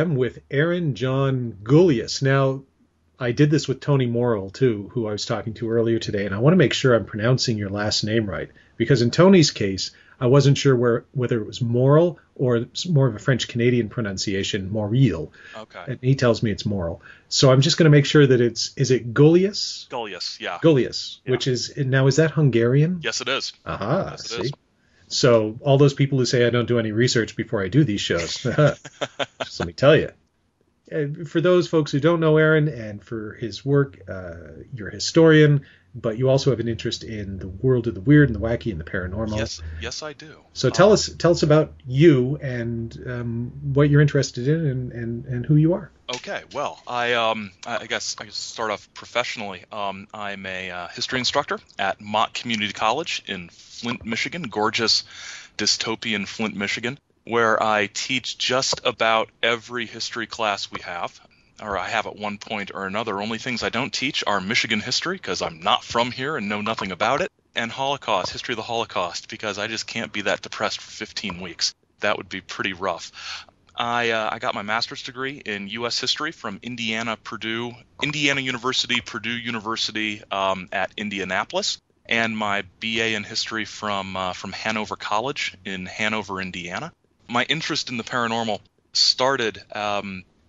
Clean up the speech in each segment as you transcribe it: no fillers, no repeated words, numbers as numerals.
am with Aaron John Gulyas. Now, I did this with Tony Morrill, too, who I was talking to earlier today, and I want to make sure I'm pronouncing your last name right, because in Tony's case, I wasn't sure whether it was Morrill or it's more of a French-Canadian pronunciation, Morrill. Okay. And he tells me it's Morrill. So I'm just going to make sure that is it Gulyas? Gulyas, yeah. Gulyas, Yeah. which is, now is that Hungarian? Yes, it is. Aha, Yes, it see? is. So all those people who say I don't do any research before I do these shows, just let me tell you. For those folks who don't know Aaron and for his work, you're a historian, but you also have an interest in the world of the weird and the wacky and the paranormal. Yes, I do. So tell us about you and what you're interested in and who you are. Okay, well, I guess I can start off professionally. I'm a history instructor at Mott Community College in Flint, Michigan, gorgeous dystopian Flint, Michigan, where I teach just about every history class we have, or I have at one point or another. Only things I don't teach are Michigan history, because I'm not from here and know nothing about it, and Holocaust, history of the Holocaust, because I just can't be that depressed for 15 weeks. That would be pretty rough. I got my master's degree in U.S. history from Indiana University, Purdue University at Indianapolis, and my BA in history from Hanover College in Hanover, Indiana. My interest in the paranormal started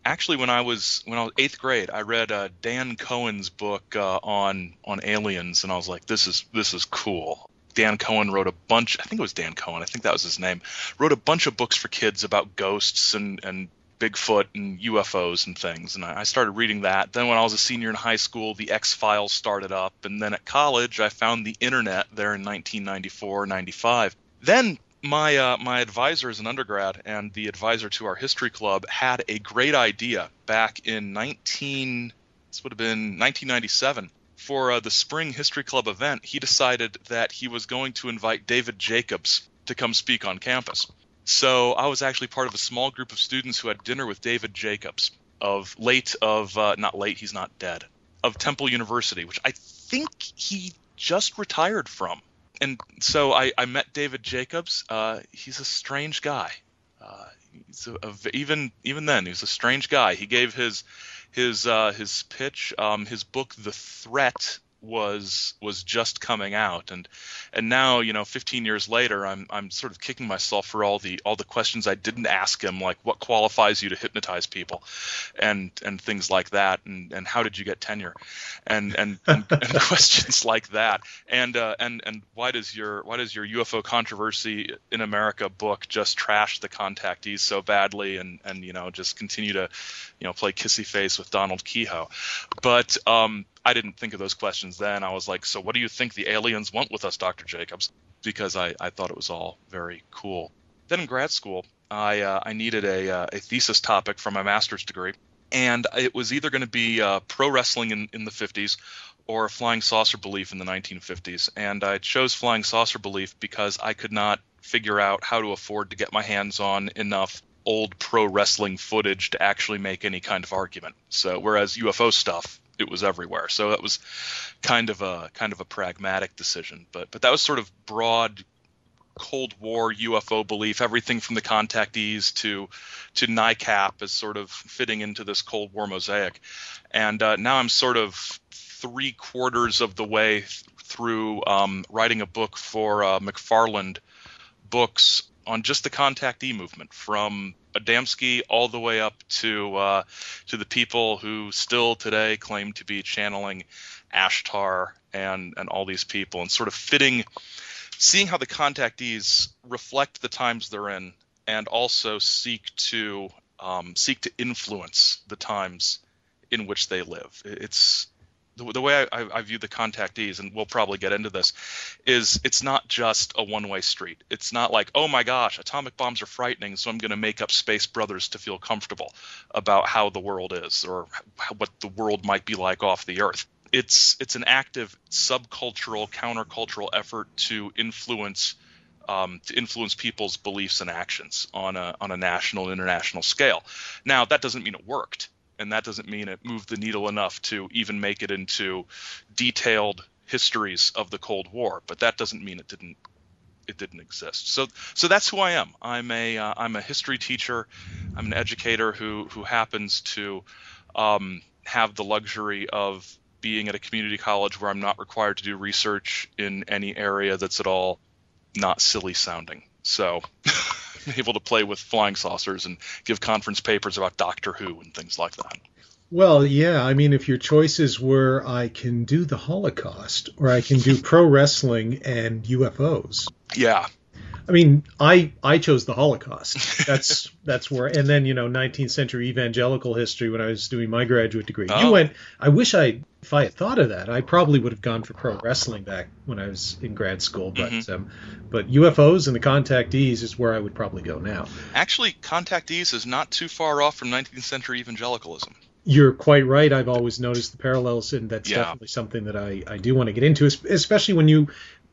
actually when I was 8th grade. I read Dan Cohen's book on aliens, and I was like, this is cool. Dan Cohen wrote a bunch, I think it was Dan Cohen, I think that was his name, wrote a bunch of books for kids about ghosts and Bigfoot and UFOs and things, and I started reading that. Then when I was a senior in high school, the X-Files started up, and then at college, I found the internet there in 1994, 95. Then my advisor as an undergrad and the advisor to our history club had a great idea back in 1997. For the spring history club event, he decided that he was going to invite David Jacobs to come speak on campus. So I was actually part of a small group of students who had dinner with David Jacobs of he's not dead, of Temple University, which I think he just retired from. And so I met David Jacobs. He's a strange guy. Even then, he was a strange guy. He gave his pitch. His book, The Threat, was just coming out, and now 15 years later, I'm sort of kicking myself for all the questions I didn't ask him, like what qualifies you to hypnotize people, and things like that, and how did you get tenure, and questions like that, and why does your UFO controversy in America book just trash the Contactees so badly, and just continue to play kissy face with Donald Kehoe, but I didn't think of those questions then. I was like, so what do you think the aliens want with us, Dr. Jacobs? Because I thought it was all very cool. Then in grad school, I needed a thesis topic for my master's degree, and it was either going to be pro wrestling in the 50s or flying saucer belief in the 1950s. And I chose flying saucer belief because I could not figure out how to afford to get my hands on enough old pro wrestling footage to actually make any kind of argument. So whereas UFO stuff, it was everywhere. So that was kind of a pragmatic decision. But that was sort of broad Cold War UFO belief, everything from the Contactees to NICAP is sort of fitting into this Cold War mosaic. And now I'm sort of 3/4 of the way through writing a book for McFarland Books on just the Contactee movement, from Adamski all the way up to the people who still today claim to be channeling Ashtar and all these people, and sort of seeing how the Contactees reflect the times they're in, and also seek to influence the times in which they live. It's the way I view the Contactees, and we'll probably get into this, is it's not just a one-way street. It's not like, oh my gosh, atomic bombs are frightening, so I'm going to make up space brothers to feel comfortable about how the world is, or what the world might be like off the Earth. It's an active subcultural, countercultural effort to influence people's beliefs and actions on a national and international scale. Now, that doesn't mean it worked. And that doesn't mean it moved the needle enough to even make it into detailed histories of the Cold War. But that doesn't mean it didn't exist. So that's who I am. I'm a history teacher. I'm an educator who happens to have the luxury of being at a community college where I'm not required to do research in any area that's at all not silly sounding. So I'm able to play with flying saucers and give conference papers about Doctor Who and things like that. Well, yeah, I mean, if your choices were I can do the Holocaust or I can do pro wrestling and UFOs. Yeah. I mean, I chose the Holocaust. That's where, and then, 19th century evangelical history when I was doing my graduate degree. Oh. You went, if I had thought of that, I probably would have gone for pro wrestling back when I was in grad school. But but UFOs and the Contactees is where I would probably go now. Actually, Contactees is not too far off from 19th century evangelicalism. You're quite right. I've always noticed the parallels, and that's definitely something that I do want to get into, especially when you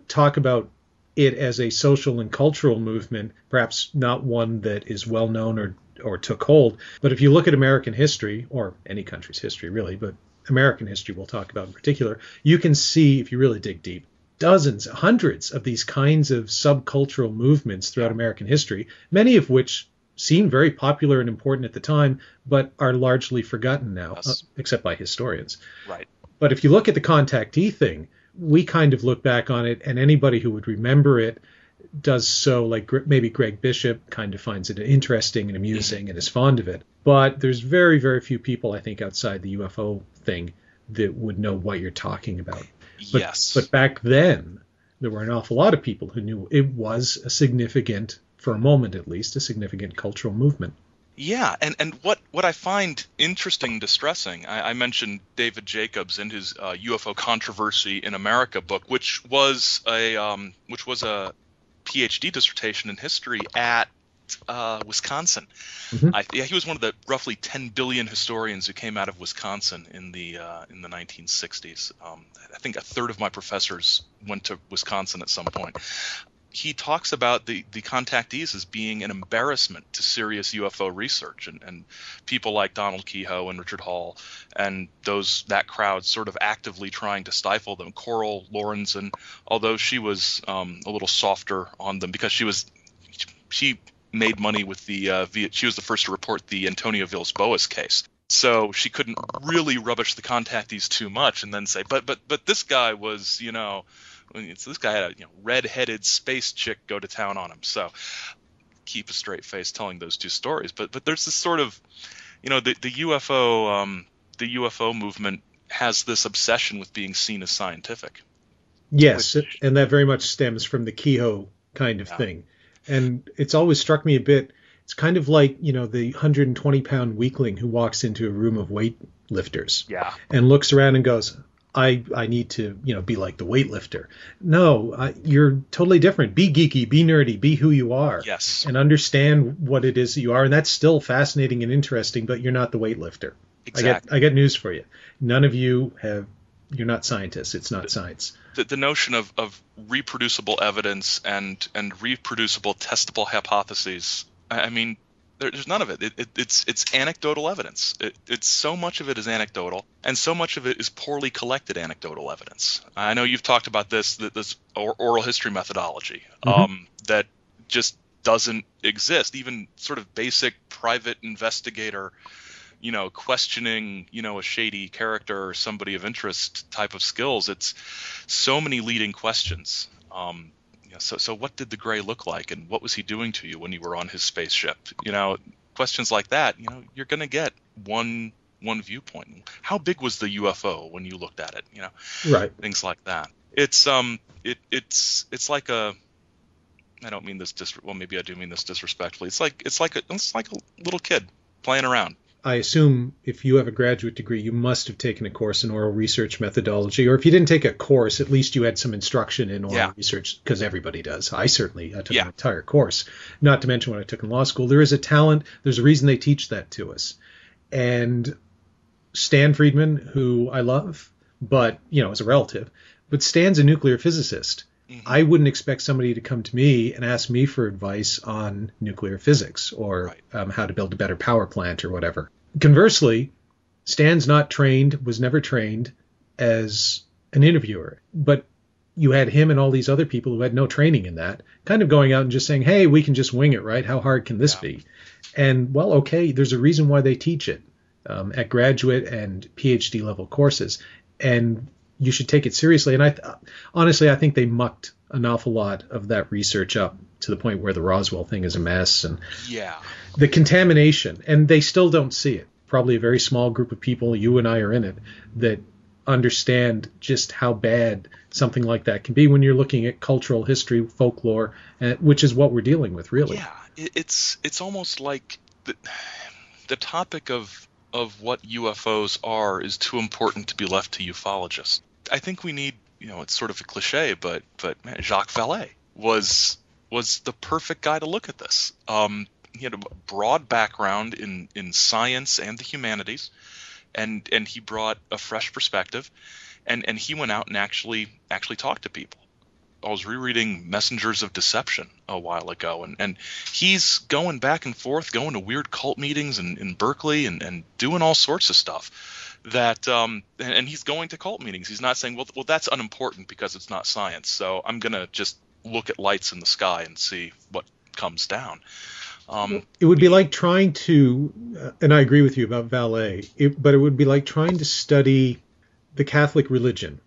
talk about it as a social and cultural movement, perhaps not one that is well known or took hold. But if you look at American history, or any country's history really, but American history we'll talk about in particular, you can see, if you really dig deep, dozens, hundreds of these kinds of subcultural movements throughout American history, many of which seemed very popular and important at the time, but are largely forgotten now, except by historians. Right. But if you look at the Contactee thing, we kind of look back on it, and anybody who would remember it does so, like maybe Greg Bishop kind of finds it interesting and amusing and is fond of it. But there's very, very few people, I think, outside the UFO thing that would know what you're talking about. Yes. But back then, there were an awful lot of people who knew it was a significant, for a moment at least, a significant cultural movement. Yeah, and what I find interesting and distressing, I mentioned David Jacobs in his UFO Controversy in America book, which was a PhD dissertation in history at Wisconsin. Mm-hmm. He was one of the roughly 10 billion historians who came out of Wisconsin in the 1960s. I think a third of my professors went to Wisconsin at some point. He talks about the Contactees as being an embarrassment to serious UFO research, and people like Donald Kehoe and Richard Hall and that crowd sort of actively trying to stifle them. Coral Lorenzen, although she was a little softer on them because she made money with she was the first to report the Antonio Villas-Boas case. So she couldn't really rubbish the Contactees too much and then say, but this guy was, this guy had a red-headed space chick go to town on him. So keep a straight face telling those two stories. But there's this sort of, the UFO movement has this obsession with being seen as scientific. Yes, and that very much stems from the Kehoe kind of thing. And it's always struck me a bit. It's kind of like, the 120-pound weakling who walks into a room of weightlifters and looks around and goes, I need to, be like the weightlifter. No, you're totally different. Be geeky, be nerdy, be who you are. Yes. And understand what it is that you are. And that's still fascinating and interesting, but you're not the weightlifter. Exactly. I get news for you. None of you you're not scientists. It's not science. The notion of reproducible evidence and reproducible testable hypotheses, I mean, there's none of it. It's anecdotal evidence. It's so much of it is anecdotal, and so much of it is poorly collected anecdotal evidence. I know you've talked about this oral history methodology that just doesn't exist. Even sort of basic private investigator, questioning, a shady character or somebody of interest type of skills. It's so many leading questions. So what did the Gray look like, and what was he doing to you when you were on his spaceship? Questions like that, you're going to get one viewpoint. How big was the UFO when you looked at it? Right. Things like that. It's like a, I don't mean this maybe I do mean this disrespectfully. It's like a little kid playing around. I assume if you have a graduate degree, you must have taken a course in oral research methodology, or if you didn't take a course, at least you had some instruction in oral research, because everybody does. I took an entire course, not to mention what I took in law school. There is a talent. There's a reason they teach that to us. And Stan Friedman, who I love, but, as a relative, but Stan's a nuclear physicist. Mm-hmm. I wouldn't expect somebody to come to me and ask me for advice on nuclear physics or how to build a better power plant or whatever. Conversely, Stan's was never trained as an interviewer. But, you had him and all these other people who had no training in that, kind of going out and just saying, hey, we can just wing it, right? How hard can this be? And, well, okay, there's a reason why they teach it at graduate and PhD level courses. And you should take it seriously. And honestly, I think they mucked an awful lot of that research up to the point where the Roswell thing is a mess. And the contamination, and they still don't see it. Probably a very small group of people, you and I are in it, that understand just how bad something like that can be when you're looking at cultural history, folklore, which is what we're dealing with, really. Yeah, it's almost like the topic of what UFOs are is too important to be left to ufologists. I think we need, it's sort of a cliche, but man, Jacques Vallée was the perfect guy to look at this. He had a broad background in science and the humanities, and he brought a fresh perspective, and he went out and actually talked to people. I was rereading Messengers of Deception a while ago, and he's going back and forth, going to weird cult meetings in Berkeley and doing all sorts of stuff. And he's going to cult meetings. He's not saying, well, that's unimportant because it's not science, so I'm going to just look at lights in the sky and see what comes down. It would be like trying to, and I agree with you about Vallée, but it would be like trying to study the Catholic religion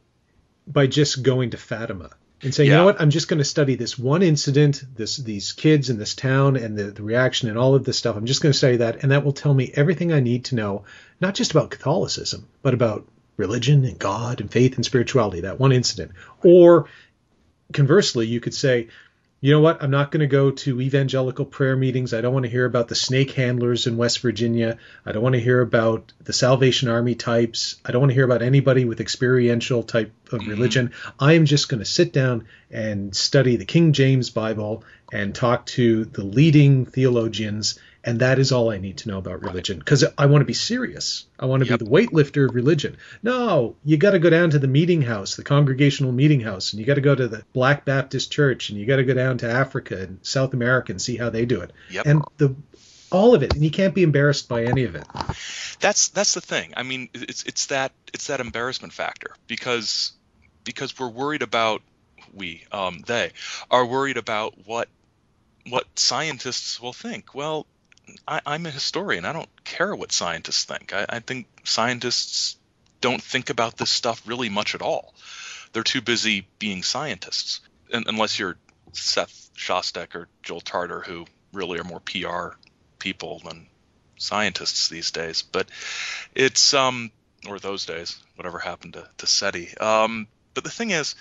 by just going to Fatima and saying, you know what, I'm just going to study this one incident, these kids in this town and the reaction and all of this stuff. I'm just going to study that, and that will tell me everything I need to know, not just about Catholicism, but about religion and God and faith and spirituality, that one incident. Or conversely, you could say, you know what, I'm not going to go to evangelical prayer meetings. I don't want to hear about the snake handlers in West Virginia. I don't want to hear about the Salvation Army types. I don't want to hear about anybody with experiential type of religion. I am just going to sit down and study the King James Bible and talk to the leading theologians, and that is all I need to know about religion, because I want to be serious. I want to be the weightlifter of religion. No, you got to go down to the meeting house, the congregational meeting house, and you got to go to the Black Baptist Church, and you got to go down to Africa and South America and see how they do it. And all of it, and you can't be embarrassed by any of it. That's the thing. I mean, it's that embarrassment factor, because we're worried about they are worried about what scientists will think. Well, I'm a historian. I don't care what scientists think. I think scientists don't think about this stuff really much at all. They're too busy being scientists, unless you're Seth Shostak or Joel Tarter, who really are more PR people than scientists these days. But it's or those days, whatever happened to SETI. But the thing is,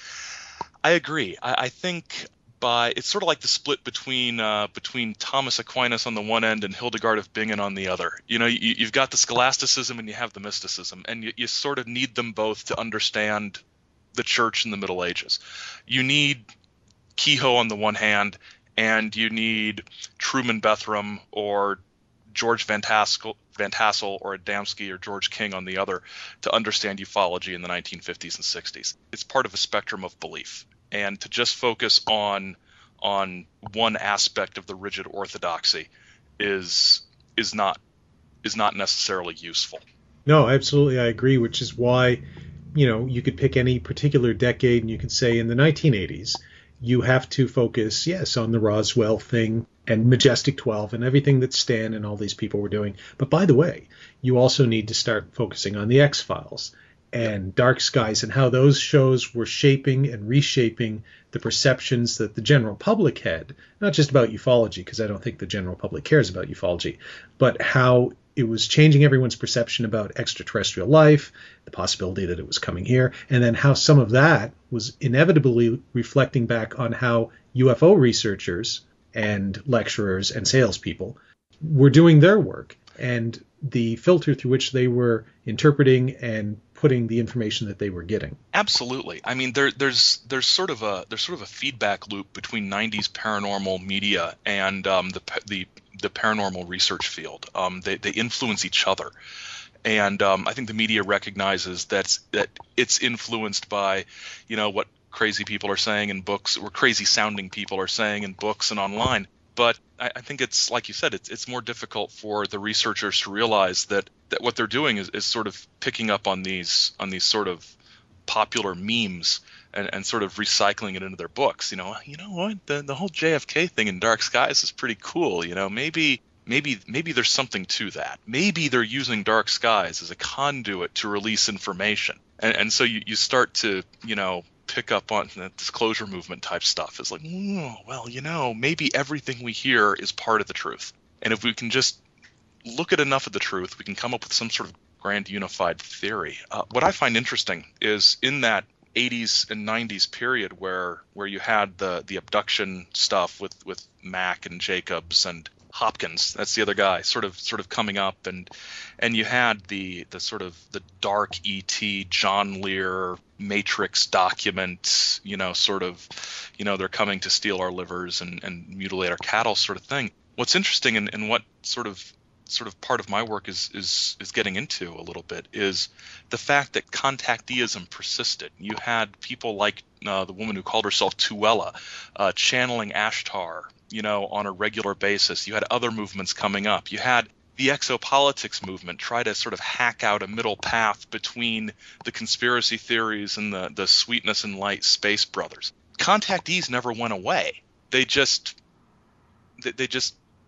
I agree. I think it's sort of like the split between Thomas Aquinas on the one end and Hildegard of Bingen on the other. You've got the scholasticism and you have the mysticism, and you sort of need them both to understand the church in the Middle Ages. You need Kehoe on the one hand, and you need Truman Bethram or George Van Tassel or Adamski or George King on the other to understand ufology in the 1950s and 60s. It's part of a spectrum of belief. And to just focus on one aspect of the rigid orthodoxy is not necessarily useful. No, absolutely, I agree. Which is why, you could pick any particular decade, and you could say in the 1980s, you have to focus, yes, on the Roswell thing and Majestic 12 and everything that Stan and all these people were doing. But by the way, you also need to start focusing on the X-Files and Dark Skies, and how those shows were shaping and reshaping the perceptions that the general public had, not just about ufology, because I don't think the general public cares about ufology, but how it was changing everyone's perception about extraterrestrial life, the possibility that it was coming here, and then how some of that was inevitably reflecting back on how UFO researchers and lecturers and salespeople were doing their work, and the filter through which they were interpreting and putting the information that they were getting. Absolutely. I mean, there's sort of a feedback loop between 90s paranormal media and the paranormal research field. They influence each other, and I think the media recognizes that it's influenced by what crazy people are saying in books, or crazy sounding people are saying in books and online. But I think it's, like you said, it's more difficult for the researchers to realize that what they're doing is sort of picking up on these sort of popular memes and sort of recycling it into their books. You know what? The whole JFK thing in Dark Skies is pretty cool. You know, maybe there's something to that. Maybe they're using Dark Skies as a conduit to release information. And so you start to, pick up on the disclosure movement type stuff. It's like, well, maybe everything we hear is part of the truth. And if we can just look at enough of the truth, we can come up with some sort of grand unified theory. What I find interesting is in that 80s and 90s period where you had the abduction stuff with Mack and Jacobs and Hopkins, that's the other guy, sort of coming up, and you had the sort of the dark ET John Lear Matrix document, they're coming to steal our livers and mutilate our cattle sort of thing. What's interesting and what sort of part of my work is getting into a little bit is the fact that contacteeism persisted. You had people like the woman who called herself Tuella channeling Ashtar, on a regular basis. You had other movements coming up. You had the exopolitics movement try to sort of hack out a middle path between the conspiracy theories and the sweetness and light space brothers. Contactees never went away. They just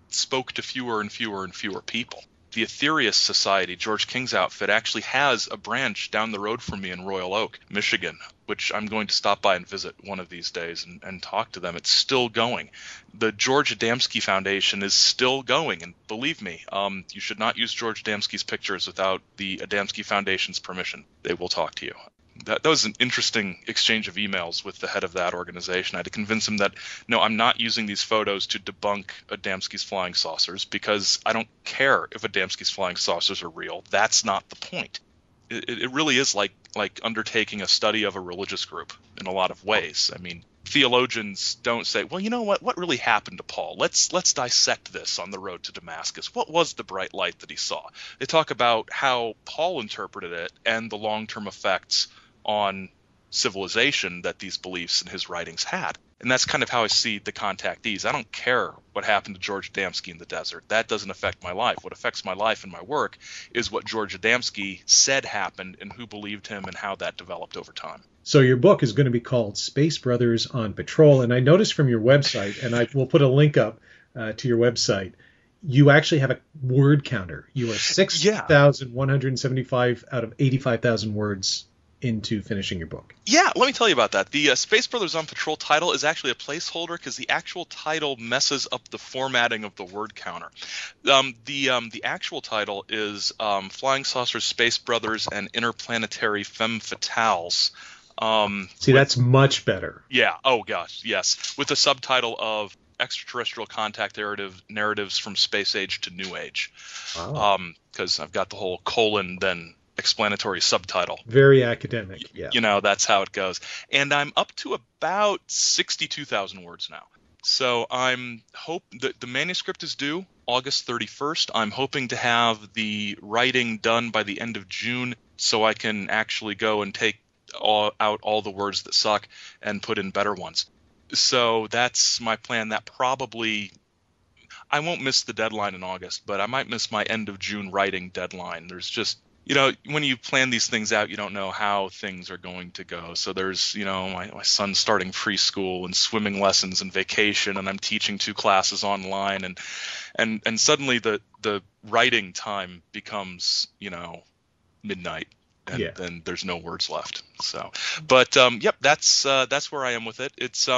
spoke to fewer and fewer and fewer people. The Aetherius Society, George King's outfit, actually has a branch down the road from me in Royal Oak, Michigan, which I'm going to stop by and visit one of these days and talk to them. It's still going. The George Adamski Foundation is still going, and believe me, you should not use George Adamski's pictures without the Adamski Foundation's permission. They will talk to you. That was an interesting exchange of emails with the head of that organization. I had to convince him that, no, I'm not using these photos to debunk Adamski's flying saucers because I don't care if Adamski's flying saucers are real. That's not the point. It really is like undertaking a study of a religious group in a lot of ways. I mean, theologians don't say, well, you know what really happened to Paul? Let's dissect this on the road to Damascus. What was the bright light that he saw? They talk about how Paul interpreted it and the long-term effects on civilization that these beliefs and his writings had. And that's kind of how I see the contactees. I don't care what happened to George Adamski in the desert. That doesn't affect my life. What affects my life and my work is what George Adamski said happened and who believed him and how that developed over time. So your book is going to be called Space Brothers on Patrol. And I noticed from your website, and I will put a link up to your website, you actually have a word counter. You are 6,175 out of 85,000 words into finishing your book. Yeah, let me tell you about that. The Space Brothers on Patrol title is actually a placeholder because the actual title messes up the formatting of the word counter. The actual title is Flying Saucers, Space Brothers, and Interplanetary Femme Fatales. That's much better. Yeah. Oh gosh, yes. With the subtitle of Extraterrestrial Contact Narratives from Space Age to New Age. Wow. Because I've got the whole colon then explanatory subtitle. Very academic. Yeah. That's how it goes. And I'm up to about 62,000 words now. So the manuscript is due August 31st. I'm hoping to have the writing done by the end of June so I can actually go and take out all the words that suck and put in better ones. So that's my plan. That probably, I won't miss the deadline in August, but I might miss my end of June writing deadline. There's just, when you plan these things out, you don't know how things are going to go. So there's, my son's starting preschool and swimming lessons and vacation, and I'm teaching 2 classes online, and suddenly the writing time becomes, midnight. And then there's no words left. So, but that's where I am with it. It's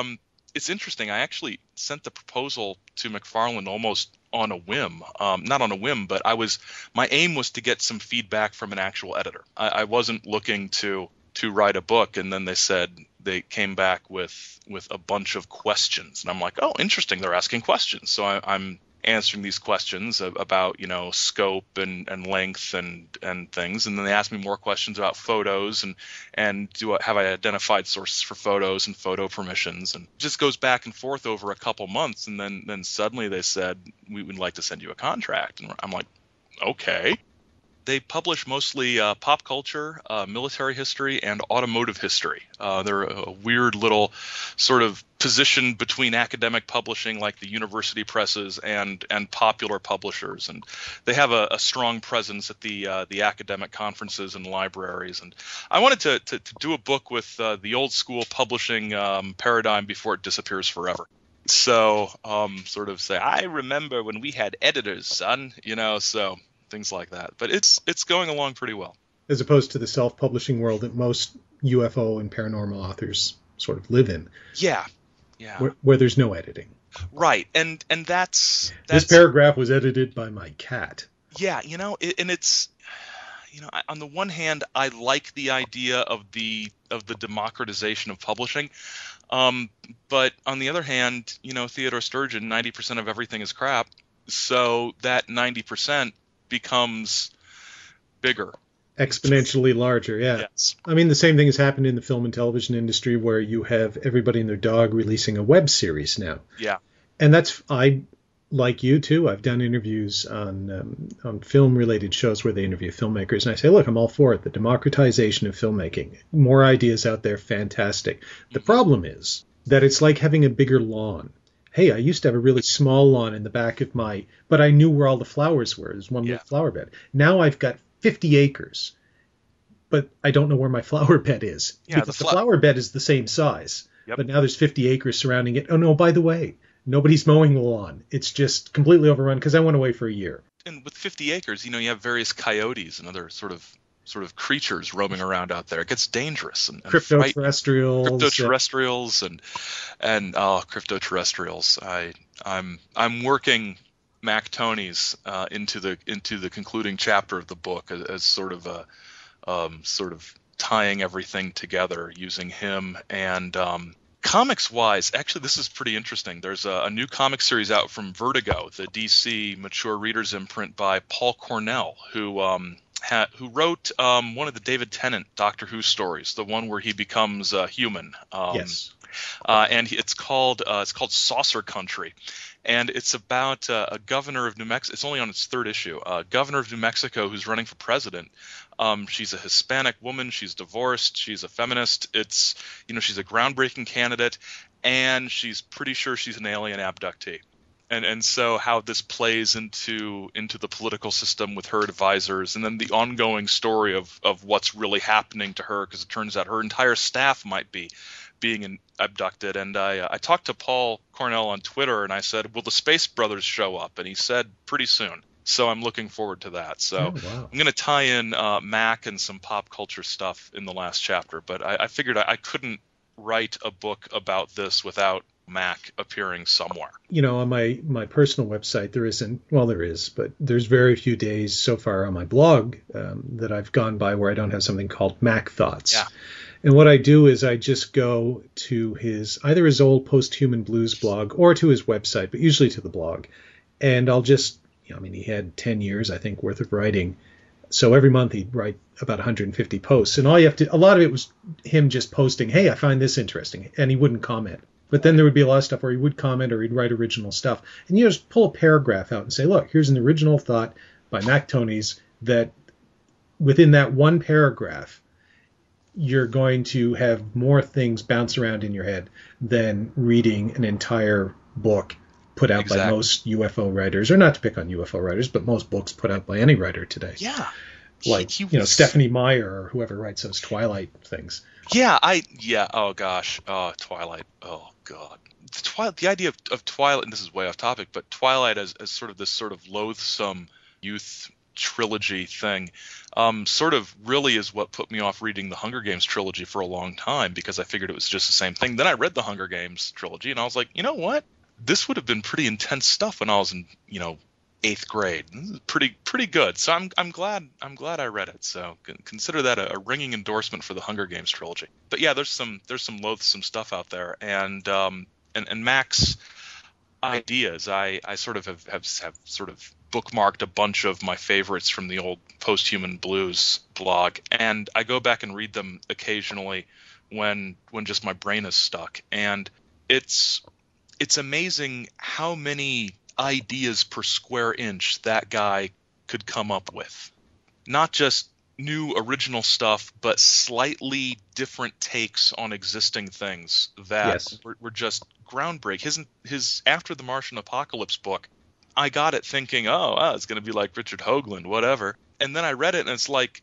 interesting. I actually sent the proposal to McFarland almost on a whim. Not on a whim, but my aim was to get some feedback from an actual editor. I wasn't looking to write a book, and then they came back with a bunch of questions, and I'm like, oh, interesting. They're asking questions, so I'm answering these questions about scope and length and things, and then they asked me more questions about photos and have I identified sources for photos and photo permissions, and it just goes back and forth over a couple months, and then suddenly they said we would like to send you a contract, and I'm like, okay. They publish mostly pop culture, military history, and automotive history. They're a weird little sort of position between academic publishing, like the university presses, and popular publishers. And they have a strong presence at the academic conferences and libraries. And I wanted to do a book with the old school publishing paradigm before it disappears forever. So sort of say, I remember when we had editors, son, so things like that. But it's going along pretty well. As opposed to the self-publishing world that most UFO and paranormal authors sort of live in. Yeah. Where there's no editing. Right. And that's this paragraph was edited by my cat. Yeah, and it's on the one hand, I like the idea of the democratization of publishing. But on the other hand, Theodore Sturgeon, 90% of everything is crap. So that 90% becomes bigger. Exponentially larger, yeah. Yes. I mean, the same thing has happened in the film and television industry where you have everybody and their dog releasing a web series now. Yeah. And I like you too. I've done interviews on film-related shows where they interview filmmakers, and I say, look, I'm all for it. The democratization of filmmaking. More ideas out there, fantastic. The problem is that it's like having a bigger lawn. Hey, I used to have a really small lawn in the back of but I knew where all the flowers were. There's one little flower bed. Now I've got 50 acres, but I don't know where my flower bed is. Yeah, because the flower bed is the same size, Yep. But now there's 50 acres surrounding it. Oh, no, by the way, nobody's mowing the lawn. It's just completely overrun because I went away for a year. And with 50 acres, you have various coyotes and other sort of creatures roaming around out there. It gets dangerous and Cryptoterrestrials. Cryptoterrestrials and cryptoterrestrials. I'm working Mac Tony's into the concluding chapter of the book as sort of tying everything together using him. And comics wise, actually this is pretty interesting. There's a new comic series out from Vertigo, the DC mature readers imprint, by Paul Cornell, who wrote one of the David Tennant Doctor Who stories, the one where he becomes human. Yes. And it's called Saucer Country. And it's about a governor of New Mexico. It's only on its third issue. Governor of New Mexico who's running for president. She's a Hispanic woman. She's divorced. She's a feminist. She's a groundbreaking candidate, and she's pretty sure she's an alien abductee. And so how this plays into the political system with her advisors, and then the ongoing story of what's really happening to her, because it turns out her entire staff might be being abducted. And I talked to Paul Cornell on Twitter, and I said, will the Space Brothers show up? And he said, pretty soon. So I'm looking forward to that. So I'm going to tie in Mac and some pop culture stuff in the last chapter. But I figured I couldn't write a book about this without Mac appearing somewhere. On my personal website, there is, but there's very few days so far on my blog that I've gone by where I don't have something called Mac Thoughts. Yeah. And what I do is I just go to either his old Post-Human Blues blog or to his website, but usually to the blog. And I'll just, he had 10 years, I think, worth of writing. So every month he'd write about 150 posts. And a lot of it was him just posting, hey, I find this interesting. And he wouldn't comment. But then there would be a lot of stuff where he would comment or he'd write original stuff. And you just pull a paragraph out and say, look, here's an original thought by Mac Tony's that within that one paragraph, you're going to have more things bounce around in your head than reading an entire book put out by most UFO writers, or not to pick on UFO writers, but most books put out by any writer today. Yeah. Like, Stephanie Meyer or whoever writes those Twilight things. Oh gosh. Twilight. Oh God. The idea of Twilight, and this is way off topic, but Twilight as sort of this sort of loathsome youth trilogy thing sort of really is what put me off reading the Hunger Games trilogy for a long time, because I figured it was just the same thing. Then I read the Hunger Games trilogy and I was like, you know what? This would have been pretty intense stuff when I was in, 8th grade. This is pretty good. So I'm glad I read it. So consider that a ringing endorsement for the Hunger Games trilogy. But yeah, there's some loathsome stuff out there, and Mac's ideas, I sort of have sort of bookmarked a bunch of my favorites from the old Post-Human Blues blog, and I go back and read them occasionally when just my brain is stuck. And it's amazing how many ideas per square inch that guy could come up with. not just new original stuff, but slightly different takes on existing things that were just groundbreaking. His After the Martian Apocalypse book, I got it thinking, it's going to be like Richard Hoagland, whatever. And then I read it, and it's like,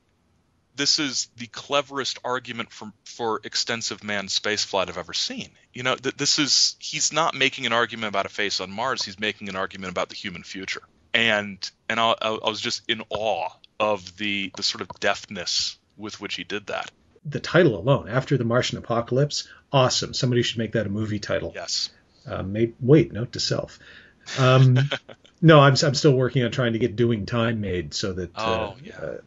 this is the cleverest argument for extensive manned spaceflight I've ever seen. You know, he's not making an argument about a face on Mars. He's making an argument about the human future. And I was just in awe of the sort of deftness with which he did that. The title alone, After the Martian Apocalypse, awesome. Somebody should make that a movie title. Yes. Note to self. No, I'm still working on trying to get Doing Time made so that.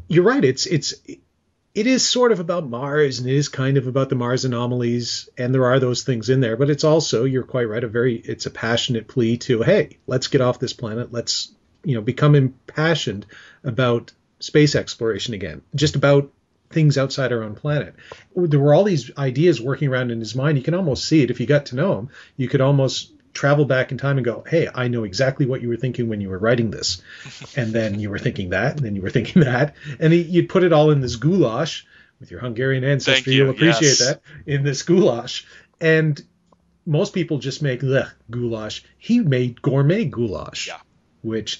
You're right. It is sort of about Mars, and it is kind of about the Mars anomalies, and there are those things in there. But it's also, you're quite right, it's a passionate plea to, hey, let's get off this planet. Let's become impassioned about space exploration again, just about things outside our own planet. There were all these ideas working around in his mind. You can almost see it if you got to know him. You could almost travel back in time and go, hey, I know exactly what you were thinking when you were writing this. And then you were thinking that, and then you were thinking that. And you'd put it all in this goulash with your Hungarian ancestry. You'll appreciate that, in this goulash. And most people just make goulash. He made gourmet goulash. Yeah.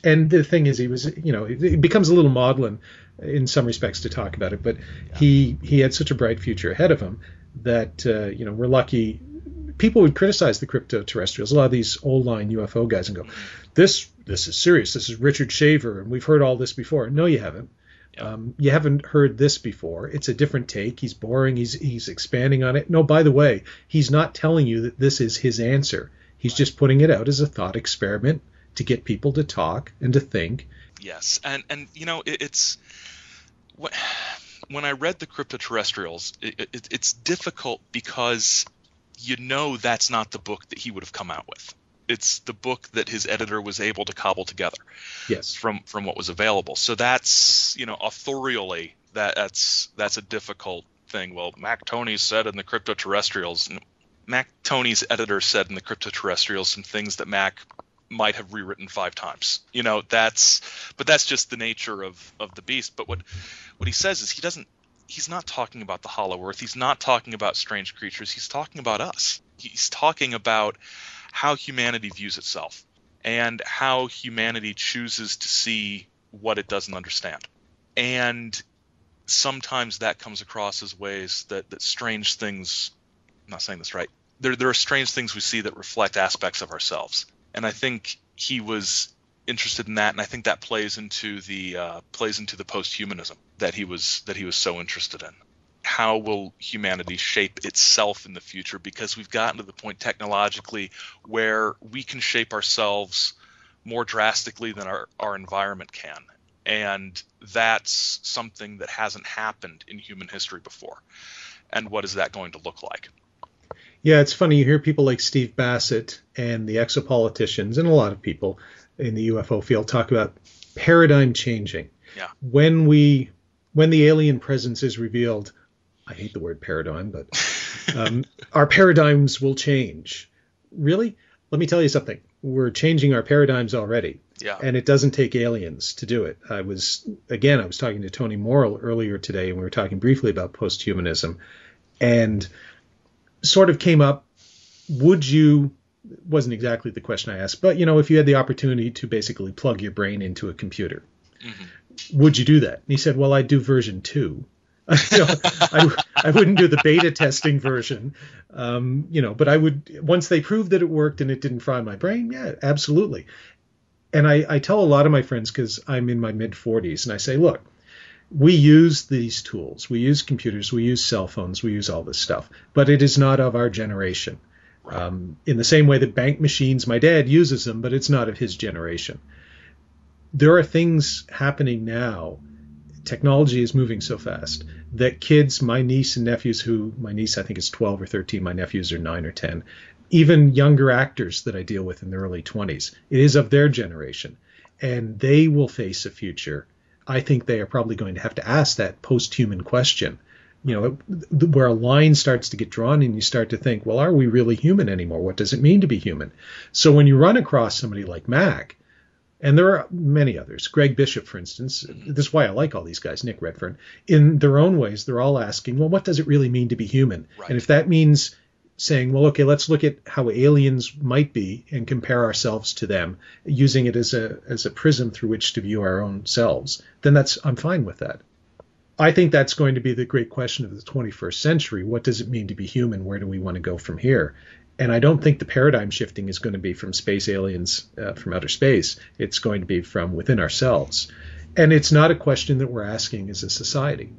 And the thing is, he was, it becomes a little maudlin in some respects to talk about it, but he had such a bright future ahead of him that, we're lucky. People would criticize the crypto-terrestrials, a lot of these old-line UFO guys, and go, this is serious. This is Richard Shaver, and we've heard all this before. No, you haven't. Yeah. You haven't heard this before. It's a different take. He's boring. He's expanding on it. No, by the way, he's not telling you that this is his answer. He's just putting it out as a thought experiment to get people to talk and to think. Yes, and it's when I read the crypto-terrestrials, it's difficult because that's not the book that he would have come out with. It's the book that his editor was able to cobble together. Yes. From what was available. So that's, authorially, that's a difficult thing. Well, Mac Toney said in the crypto-terrestrials, Mac Toney's editor said in the crypto-terrestrials some things that Mac might have rewritten 5 times. That's just the nature of the beast. But what he says is he's not talking about the hollow earth. He's not talking about strange creatures. He's talking about us. He's talking about how humanity views itself and how humanity chooses to see what it doesn't understand. And sometimes that comes across as ways that strange things, I'm not saying this right, there are strange things we see that reflect aspects of ourselves. And I think he was interested in that, and I think that plays into the posthumanism that he was so interested in. How will humanity shape itself in the future? Because we've gotten to the point technologically where we can shape ourselves more drastically than our environment can, and that's something that hasn't happened in human history before. And what is that going to look like? Yeah, it's funny. You hear people like Steve Bassett and the exopoliticians and a lot of people in the UFO field talk about paradigm changing. Yeah. When the alien presence is revealed, I hate the word paradigm, but our paradigms will change. Really? Let me tell you something. We're changing our paradigms already. Yeah. And it doesn't take aliens to do it. I was talking to Tony Morrill earlier today, and we were talking briefly about posthumanism, and sort of came up, wasn't exactly the question I asked, but if you had the opportunity to basically plug your brain into a computer, would you do that? And he said, well, I'd do version 2. I wouldn't do the beta testing version, but I would, once they proved that it worked and it didn't fry my brain, yeah, absolutely. And I tell a lot of my friends, because I'm in my mid-40s, and I say, look, we use these tools. We use computers. We use cell phones. We use all this stuff. But it is not of our generation. Right. In the same way that bank machines, my dad uses them, but it's not of his generation. There are things happening now. Technology is moving so fast that kids, my niece and nephews, my niece I think is 12 or 13, my nephews are 9 or 10, even younger actors that I deal with in their early 20s, it is of their generation. And they will face a future. I think they are probably going to have to ask that post-human question, where a line starts to get drawn and you start to think, well, are we really human anymore? What does it mean to be human? So when you run across somebody like Mac, And there are many others. Greg Bishop, for instance. This is why I like all these guys, Nick Redfern. In their own ways, they're all asking, well, what does it really mean to be human? Right. And if that means saying, well, okay, let's look at how aliens might be and compare ourselves to them, using it as a prism through which to view our own selves, then I'm fine with that. I think that's going to be the great question of the 21st century. What does it mean to be human? Where do we want to go from here? And I don't think the paradigm shifting is going to be from space aliens from outer space. It's going to be from within ourselves. And it's not a question that we're asking as a society.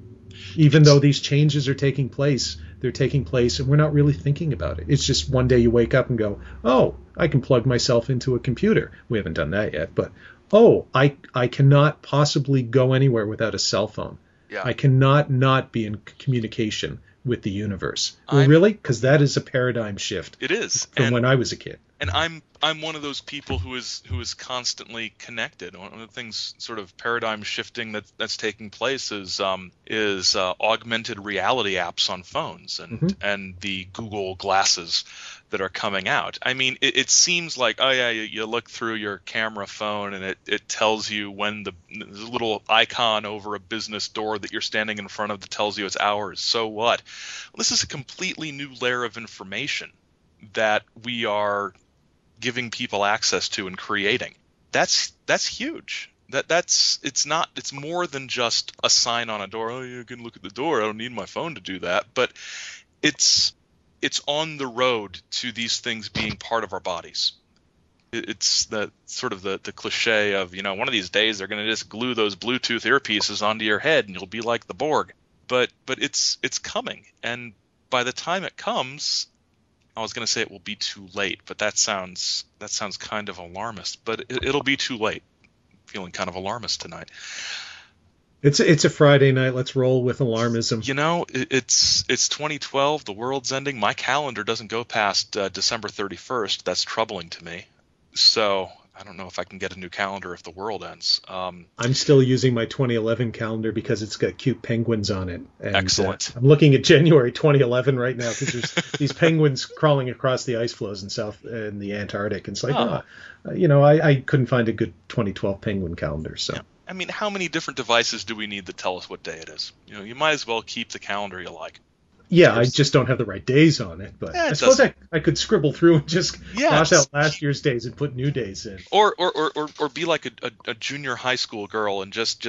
Even though these changes are taking place, they're taking place and we're not really thinking about it. It's just one day you wake up and go, oh, I can plug myself into a computer. We haven't done that yet, but, oh, I cannot possibly go anywhere without a cell phone. Yeah. I cannot not be in communication with the universe. Well, really? Because that is a paradigm shift. It is. From when I was a kid. And I'm one of those people who is constantly connected. One of the things, sort of paradigm shifting that's taking place is augmented reality apps on phones and the Google glasses that are coming out. I mean, it seems like, oh yeah, you look through your camera phone and it tells you when there's a little icon over a business door that you're standing in front of that tells you it's hours. So what? Well, this is a completely new layer of information that we are giving people access to and creating. That's huge. It's more than just a sign on a door. Oh, you can look at the door. I don't need my phone to do that. But it's on the road to these things being part of our bodies. It's the sort of the cliche of, one of these days they're going to just glue those Bluetooth earpieces onto your head and you'll be like the Borg. But it's coming, and by the time it comes, I was going to say it will be too late, but that sounds kind of alarmist. But it'll be too late. Feeling kind of alarmist tonight. It's a Friday night. Let's roll with alarmism. It's 2012. The world's ending. My calendar doesn't go past December 31st. That's troubling to me. So I don't know if I can get a new calendar if the world ends. I'm still using my 2011 calendar because it's got cute penguins on it. And, excellent. I'm looking at January 2011 right now because there's these penguins crawling across the ice floes in the Antarctic. And it's like, I couldn't find a good 2012 penguin calendar. So. Yeah. I mean, how many different devices do we need that tell us what day it is? You might as well keep the calendar you like. Yeah, I just don't have the right days on it. But I suppose I could scribble through and just cross out last year's days and put new days in. Or be like a junior high school girl and just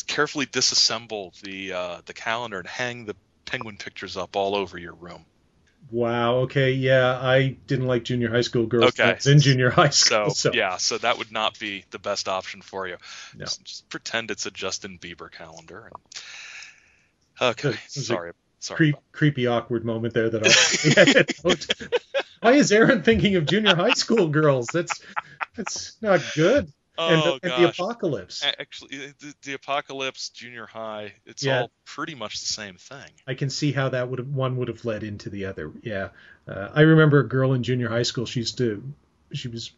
carefully disassemble the calendar and hang the penguin pictures up all over your room. Wow. Okay. Yeah, I didn't like junior high school girls. Okay. I was in junior high school. So that would not be the best option for you. No. Just pretend it's a Justin Bieber calendar. Okay. Sorry. Creepy, awkward moment there that why is Aaron thinking of junior high school girls? That's not good. And the apocalypse. Actually, the apocalypse, junior high, it's all pretty much the same thing. I can see how that one would have led into the other. Yeah. I remember a girl in junior high school. She was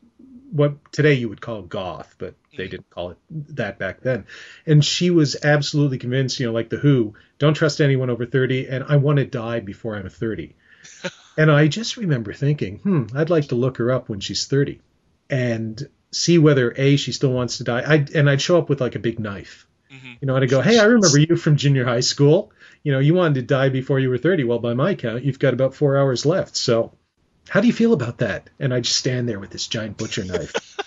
what today you would call goth, but they didn't call it that back then. And she was absolutely convinced, like the Who, don't trust anyone over 30, and I want to die before I'm 30. And I just remember thinking, I'd like to look her up when she's 30 and see whether she still wants to die. I'd show up with like a big knife, and I'd go, hey, I remember you from junior high school. You wanted to die before you were 30. Well, by my count, you've got about 4 hours left. So how do you feel about that? And I'd just stand there with this giant butcher knife.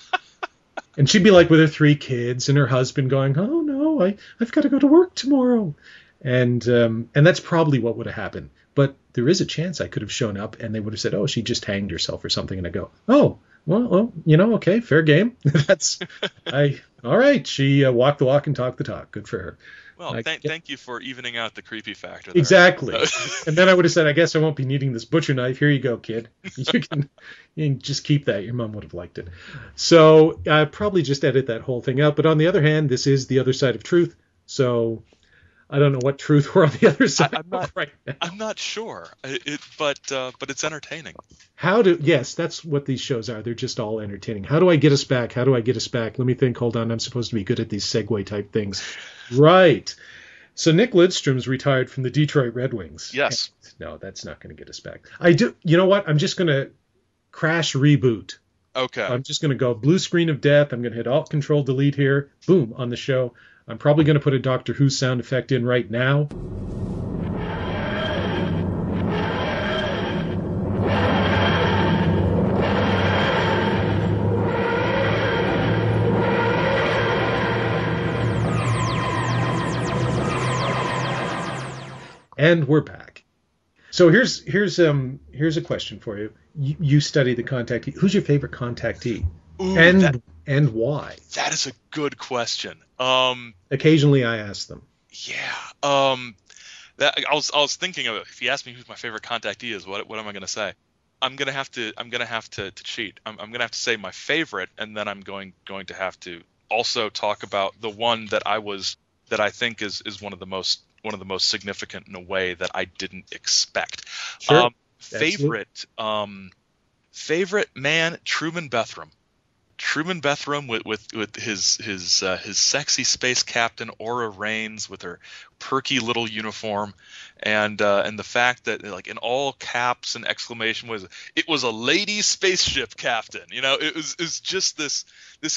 And she'd be like with her 3 kids and her husband going, oh no, I've got to go to work tomorrow. And that's probably what would have happened. But there is a chance I could have shown up and they would have said, oh, she just hanged herself or something. And I go, oh, well, okay, fair game. All right. She walked the walk and talked the talk. Good for her. Well, thank you for evening out the creepy factor there. Exactly. And then I would have said, I guess I won't be needing this butcher knife. Here you go, kid. You can just keep that. Your mom would have liked it. So I probably just edit that whole thing out. But on the other hand, this is the other side of truth. So I don't know what truth we're on the other side of right now. I'm not sure. But it's entertaining. Yes, that's what these shows are. They're just all entertaining. How do I get us back? Let me think. Hold on. I'm supposed to be good at these segue type things. Right. So Nick Lidstrom's retired from the Detroit Red Wings. Yes. No, that's not going to get us back. I do. You know what? I'm just going to crash reboot Okay. I'm just going to go blue screen of death. I'm going to hit Alt Control Delete here. Boom, on the show. I'm probably going to put a Doctor Who sound effect in right now. And we're back. So here's a question for you. You study the contactee. Who's your favorite contactee? Ooh, and why? that is a good question. Occasionally I ask them. Yeah. I was thinking of it. If you ask me who my favorite contactee is, what am I going to say? I'm gonna have to cheat. I'm gonna have to say my favorite, and then I'm going to have to also talk about the one that I think is one of the most significant in a way that I didn't expect. Sure. Favorite man, Truman Bethram. Truman Bethram with his sexy space captain Aura Raines with her perky little uniform, and the fact that, like, in all caps and exclamation it was a lady spaceship captain. It was just this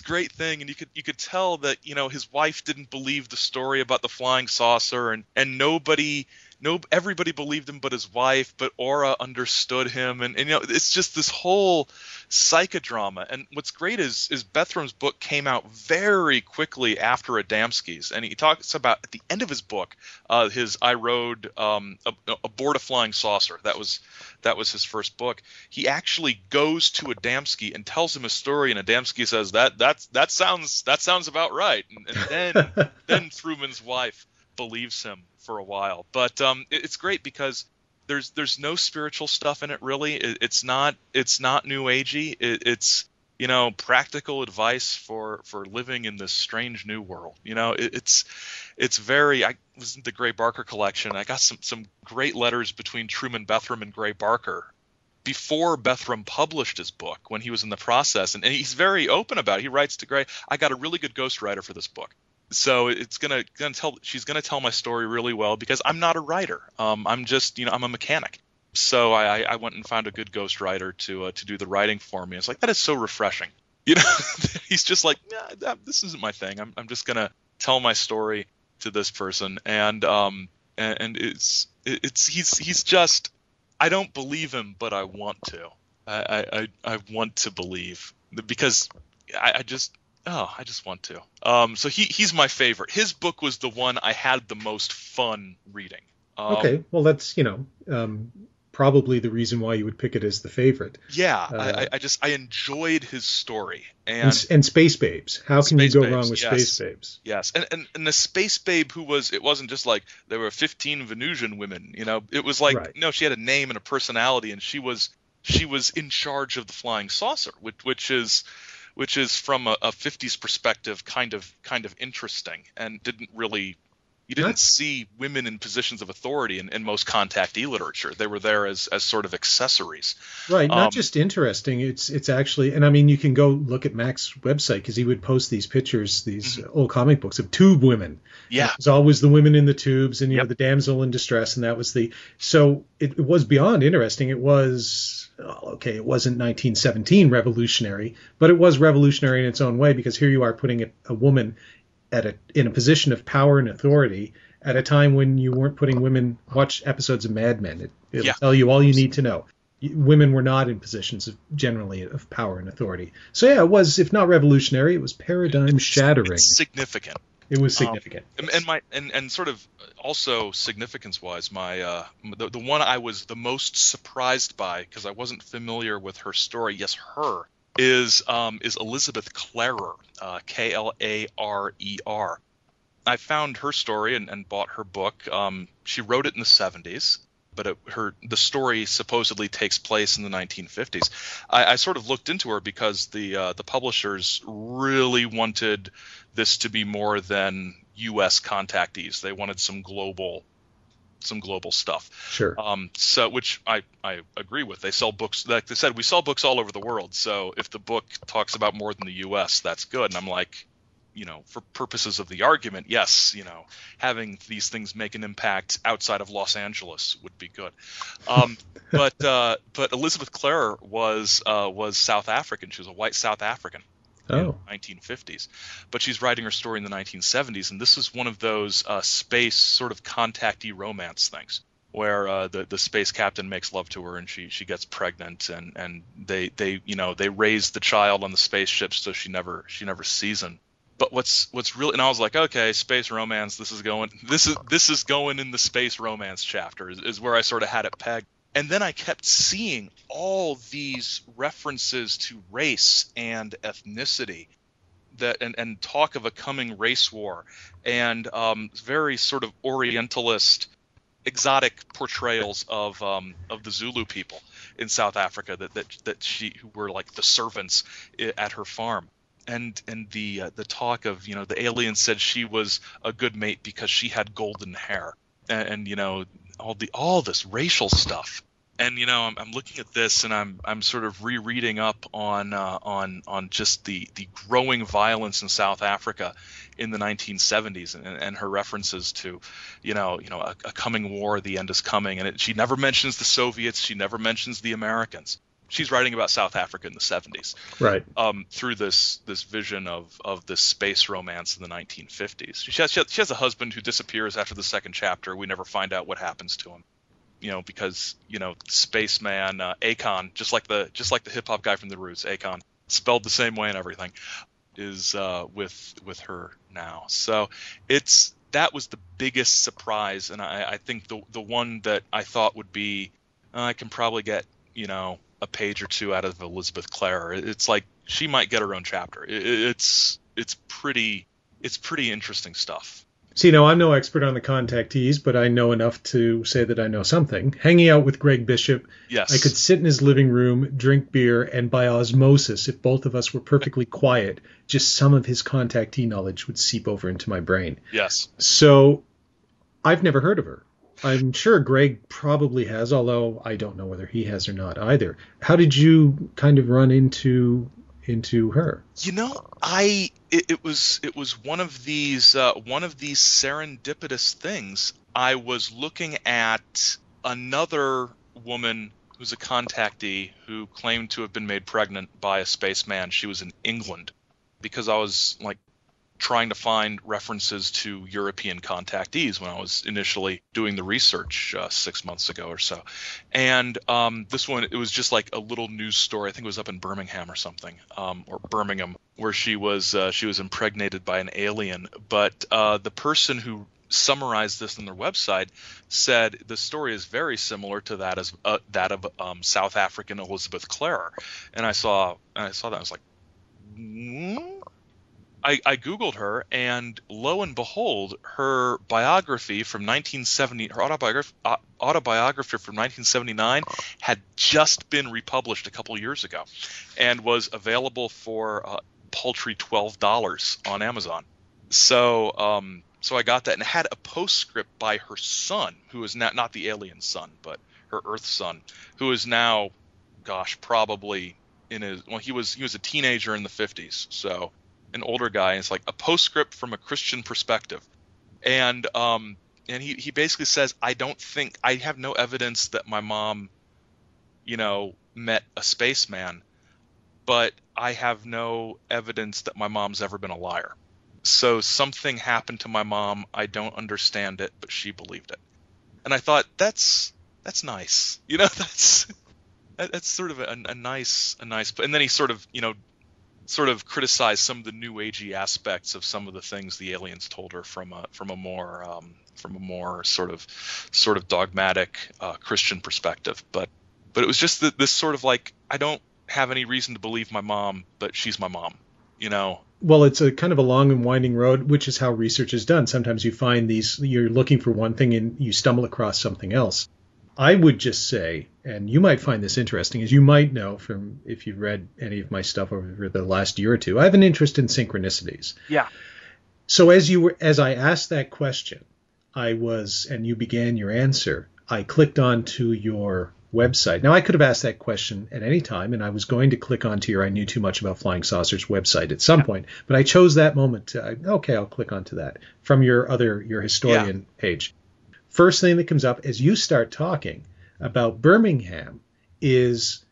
great thing, and you could tell that his wife didn't believe the story about the flying saucer, and everybody believed him but his wife, but Aura understood him, and it's just this whole psychodrama. And what's great is Bethram's book came out very quickly after Adamski's, and he talks about, at the end of his book, his I Rode Aboard a Flying Saucer. That was his first book. He actually goes to Adamski and tells him a story, and Adamski says that sounds about right, and then Truman's wife believes him for a while. But it's great because there's no spiritual stuff in it, really. It's not new agey. It's practical advice for living in this strange new world. It's very. I was in the Gray Barker collection. I got some great letters between Truman Bethram and Gray Barker before Bethram published his book, when he was in the process, and he's very open about it. He writes to Gray, "I got a really good ghostwriter for this book." So she's gonna tell my story really well, because I'm not a writer. I'm just, I'm a mechanic. So I went and found a good ghostwriter to do the writing for me. It's like, that is so refreshing. He's just like, nah, this isn't my thing. I'm just gonna tell my story to this person, and he's just, I don't believe him, but I want to. I want to believe, because I just want to. So he's my favorite. His book was the one I had the most fun reading. Okay, well, that's probably the reason why you would pick it as the favorite. Yeah, I enjoyed his story, and Space Babes. How can you go wrong with Space Babes? Yes, and the Space Babe it wasn't just like there were 15 Venusian women. It was like, right. No, she had a name and a personality, and she was in charge of the flying saucer, which is from a 50s perspective kind of interesting, and you didn't see women in positions of authority in most contactee literature. They were there as sort of accessories. Right, not just interesting. It's actually, and I mean, you can go look at Mac's website, because he would post these pictures, these old comic books of tube women. Yeah. It was always the women in the tubes, and the damsel in distress, and that was so it was beyond interesting. It was, it wasn't 1917 revolutionary, but it was revolutionary in its own way, because here you are putting a woman in a position of power and authority at a time when you weren't putting women. Watch episodes of Mad Men. It'll tell you all you need to know. Women were not in positions generally of power and authority. So it was, if not revolutionary, it was paradigm shattering. It's significant. It was significant. And sort of also significance wise, the one I was the most surprised by, because I wasn't familiar with her story. Yes, her is Elizabeth Klarer, Klarer. I found her story and bought her book. She wrote it in the 70s, but the story supposedly takes place in the 1950s. I sort of looked into her because the publishers really wanted this to be more than U.S. contactees. They wanted some global stuff. Sure. So, which I agree with. They sell books, like they said, we sell books all over the world. So if the book talks about more than the U.S., that's good. And I'm like, for purposes of the argument, yes, having these things make an impact outside of Los Angeles would be good. But Elizabeth Clare was South African. She was a white South African in the 1950s. But she's writing her story in the 1970s, and this is one of those space sort of contactee romance things, where the space captain makes love to her and she gets pregnant, and they raise the child on the spaceship so she never sees him. But what's really, and I was like, okay, space romance, this is going in the space romance chapter is where I sort of had it pegged. And then I kept seeing all these references to race and ethnicity and talk of a coming race war, and very sort of Orientalist, exotic portrayals of the Zulu people in South Africa who were like the servants at her farm, and the talk of the alien said she was a good mate because she had golden hair, and all this racial stuff. And I'm looking at this, and I'm sort of rereading up on just the growing violence in South Africa in the 1970s, and her references to a coming war, the end is coming, and she never mentions the Soviets, she never mentions the Americans. She's writing about South Africa in the 70s, right? Through this vision of this space romance in the 1950s. She has a husband who disappears after the second chapter. We never find out what happens to him. Because spaceman Akon, just like the hip hop guy from the Roots, Akon, spelled the same way and everything, is with her now. So that was the biggest surprise, and I think the one that I thought would be, I can probably get a page or two out of Elizabeth Clare. It's like she might get her own chapter. It's pretty interesting stuff. See, I'm no expert on the Contactees, but I know enough to say that I know something. Hanging out with Greg Bishop, yes, I could sit in his living room, drink beer, and by osmosis, if both of us were perfectly quiet, just some of his Contactee knowledge would seep over into my brain. Yes. So I've never heard of her. I'm sure Greg probably has, although I don't know whether he has or not either. How did you kind of run into her? It was one of these serendipitous things. I was looking at another woman who's a contactee who claimed to have been made pregnant by a spaceman. She was in England, because I was like trying to find references to European contactees when I was initially doing the research 6 months ago or so. And this one, it was just like a little news story. I think it was up in Birmingham or something, or Birmingham, where she was impregnated by an alien. But the person who summarized this on their website said the story is very similar to that of South African Elizabeth Clare. And I saw that, I was like, I Googled her, and lo and behold, her biography from 1970, her autobiography from 1979 had just been republished a couple years ago, and was available for paltry $12 on Amazon. So I got that, and it had a postscript by her son, who is not the alien son, but her Earth son, who is now, probably he was a teenager in the 50s, so an older guy. And it's like a postscript from a Christian perspective, and he basically says, I have no evidence that my mom met a spaceman, but I have no evidence that my mom's ever been a liar. So something happened to my mom. I don't understand it, but she believed it. And I thought, that's nice. That's sort of a nice. And then he sort of criticized some of the new agey aspects of some of the things the aliens told her from a more sort of dogmatic Christian perspective. But it was just this sort of like, I don't have any reason to believe my mom, but she's my mom. Well, it's a kind of a long and winding road, which is how research is done. Sometimes you find you're looking for one thing and you stumble across something else. I would just say, and you might find this interesting, as you might know from if you've read any of my stuff over the last year or two, I have an interest in synchronicities. Yeah. So as I asked that question, and you began your answer, I clicked on to your website. Now, I could have asked that question at any time, and I was going to click onto your I Knew Too Much About Flying Saucers website at some point, but I chose that moment to, okay, I'll click onto that from your historian page. First thing that comes up as you start talking about Birmingham is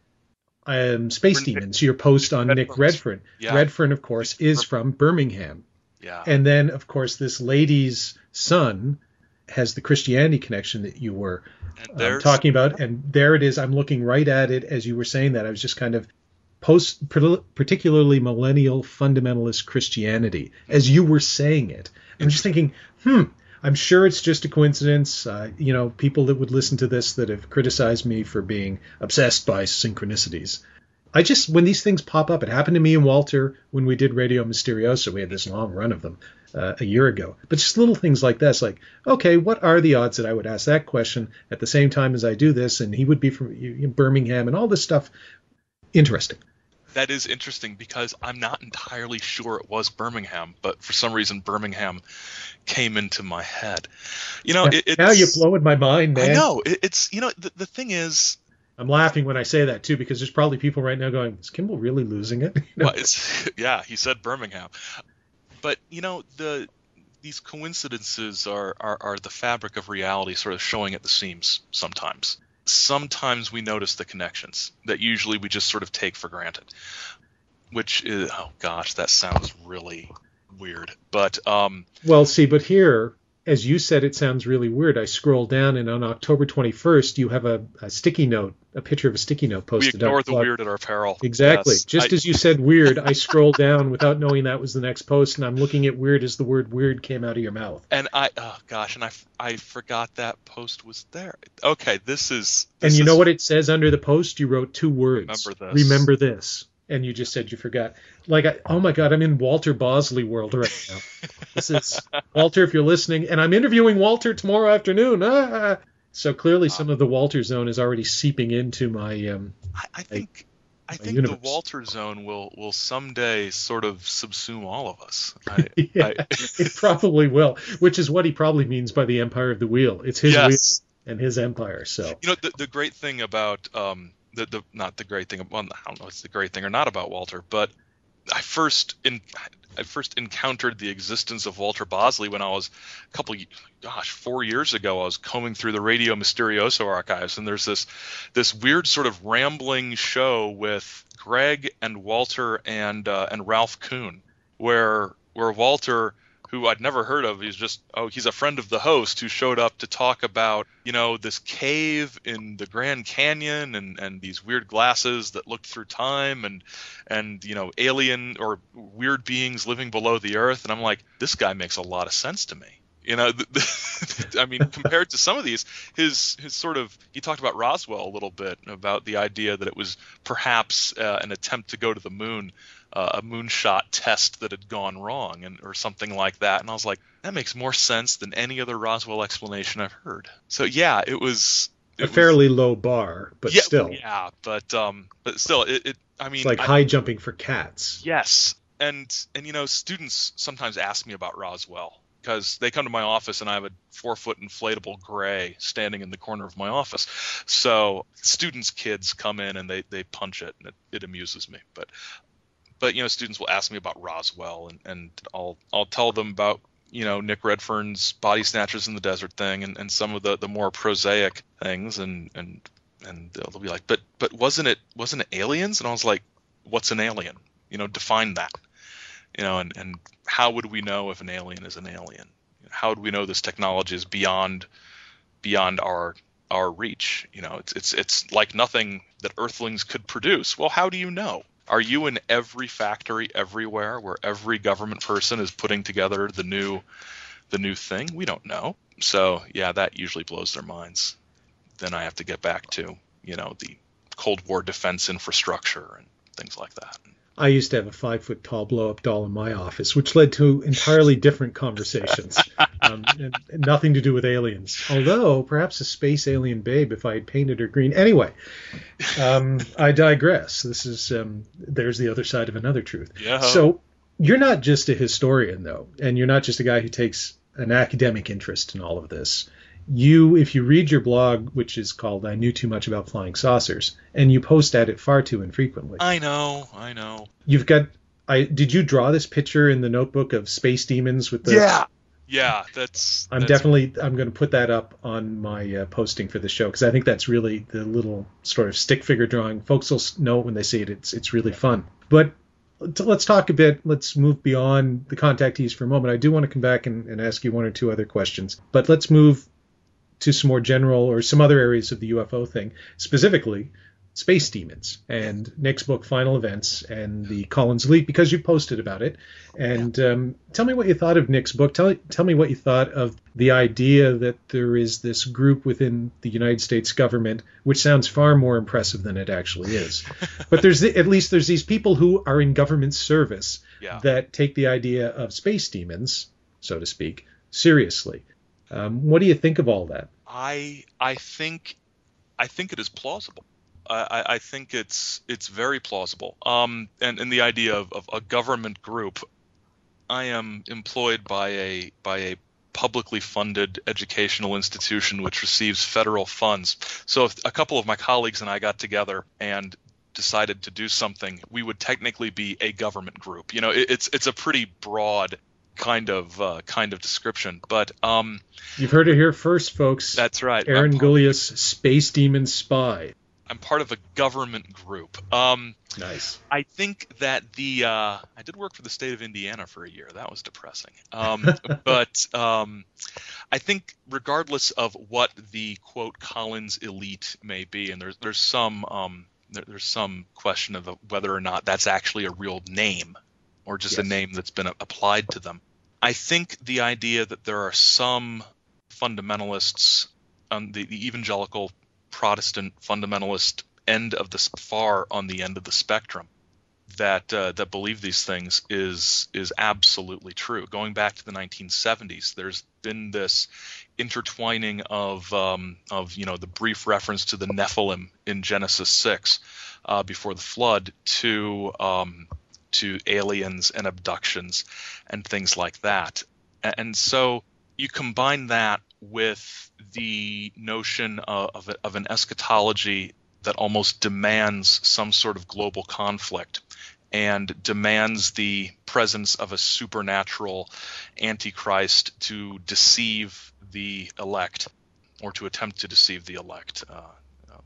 Space Demons, your post on Nick Redfern. Yeah. Redfern, of course, is from Birmingham. Yeah. And then, of course, this lady's son has the Christianity connection that you were talking about. And there it is. I'm looking right at it as you were saying that. I was just kind of particularly millennial fundamentalist Christianity as you were saying it. I'm just thinking, I'm sure it's just a coincidence. People that would listen to this that have criticized me for being obsessed by synchronicities. When these things pop up, it happened to me and Walter when we did Radio Mysterioso. We had this long run of them a year ago. But just little things like this, like, okay, what are the odds that I would ask that question at the same time as I do this, and he would be from Birmingham and all this stuff. Interesting. That is interesting because I'm not entirely sure it was Birmingham, but for some reason Birmingham came into my head. Now you're blowing my mind, man. I know. The thing is, I'm laughing when I say that too, because there's probably people right now going, is Kimball really losing it? Well, he said Birmingham. But, these coincidences are the fabric of reality sort of showing at the seams sometimes. Sometimes we notice the connections that usually we just sort of take for granted, which is, oh gosh, that sounds really weird. But but here, as you said, it sounds really weird. I scrolled down, and on October 21st, you have a sticky note, a picture of a sticky note posted. We ignore the weird at our peril. Exactly. Yes, as you said weird, I scrolled down without knowing that was the next post, and I'm looking at weird as the word weird came out of your mouth. And I forgot that post was there. Okay, this is... And you know what it says under the post? You wrote 2 words. Remember this. And you just said you forgot. Oh my God, I'm in Walter Bosley world right now. This is Walter, if you're listening, and I'm interviewing Walter tomorrow afternoon. So clearly, some of the Walter zone is already seeping into my. I think the Walter zone will someday sort of subsume all of us. It probably will, which is what he probably means by the Empire of the Wheel. It's his wheel and his empire. So the great thing about not the great thing. Well, I don't know if it's the great thing or not about Walter, but I first encountered the existence of Walter Bosley when I was 4 years ago. I was combing through the Radio Mysterioso archives, and there's this weird sort of rambling show with Greg and Walter and Ralph Kuhn, where Walter, who I'd never heard of, he's a friend of the host who showed up to talk about, this cave in the Grand Canyon and these weird glasses that looked through time and alien or weird beings living below the earth. And I'm like, this guy makes a lot of sense to me. I mean, compared to some of these, his sort of, he talked about Roswell a little bit, about the idea that it was perhaps an attempt to go to the moon, a moonshot test that had gone wrong or something like that. And I was like, that makes more sense than any other Roswell explanation I've heard. So yeah, it was a fairly low bar, but still. Yeah, but still, I mean, it's like high jumping for cats. Yes. And students sometimes ask me about Roswell, because they come to my office and I have a 4-foot inflatable gray standing in the corner of my office. So students' kids come in and they punch it, and it amuses me. But students will ask me about Roswell, and I'll tell them about Nick Redfern's Body Snatchers in the Desert thing and some of the more prosaic things, and they'll be like, but wasn't it aliens? And I was like, what's an alien? Define that. And how would we know if an alien is an alien? How would we know this technology is beyond our reach? It's like nothing that Earthlings could produce. Well, how do you know? Are you in every factory everywhere where every government person is putting together the new thing? We don't know. So yeah, that usually blows their minds. Then I have to get back to the Cold War defense infrastructure and things like that. I used to have a 5-foot tall blow-up doll in my office, which led to entirely different conversations, and nothing to do with aliens. Although, perhaps a space alien babe if I had painted her green. Anyway, I digress. This is there's the other side of another truth. Yeah. So you're not just a historian, though, and you're not just a guy who takes an academic interest in all of this. if you read your blog, which is called I Knew Too Much About Flying Saucers, and you post at it far too infrequently. I know. You've got, did you draw this picture in the notebook of space demons with the... Yeah, I'm going to put that up on my posting for the show, because I think that's really the little sort of stick figure drawing. Folks will know when they see it. It's really fun. But let's talk a bit. Let's move beyond the contactees for a moment. I do want to come back and ask you one or two other questions. But let's move to some more general or some other areas of the UFO thing, specifically space demons and Nick's book Final Events and the Collins leak, because you posted about it. And tell me what you thought of Nick's book. Tell me what you thought of the idea that there is this group within the United States government, which sounds far more impressive than it actually is. But there's these people who are in government service that take the idea of space demons, so to speak, seriously. What do you think of all that? I think it is plausible. I think it's very plausible. And the idea of a government group. I am employed by a publicly funded educational institution which receives federal funds. So if a couple of my colleagues and I got together and decided to do something, we would technically be a government group. You know, it's a pretty broad kind of description, but you've heard it here first, folks. That's right. Aaron Gulyas, space demon spy. I'm part of a government group. Nice. I think that I did work for the state of Indiana for a year. That was depressing. But I think regardless of what the quote Collins elite may be, and there's some question of whether or not that's actually a real name or just a name that's been applied to them. I think the idea that there are some fundamentalists on the evangelical Protestant fundamentalist end of the far on the end of the spectrum that believe these things is absolutely true. Going back to the 1970s, there's been this intertwining of the brief reference to the Nephilim in Genesis 6 before the flood to aliens and abductions and things like that. And so you combine that with the notion of an eschatology that almost demands some sort of global conflict and demands the presence of a supernatural antichrist to deceive the elect or to attempt to deceive the elect.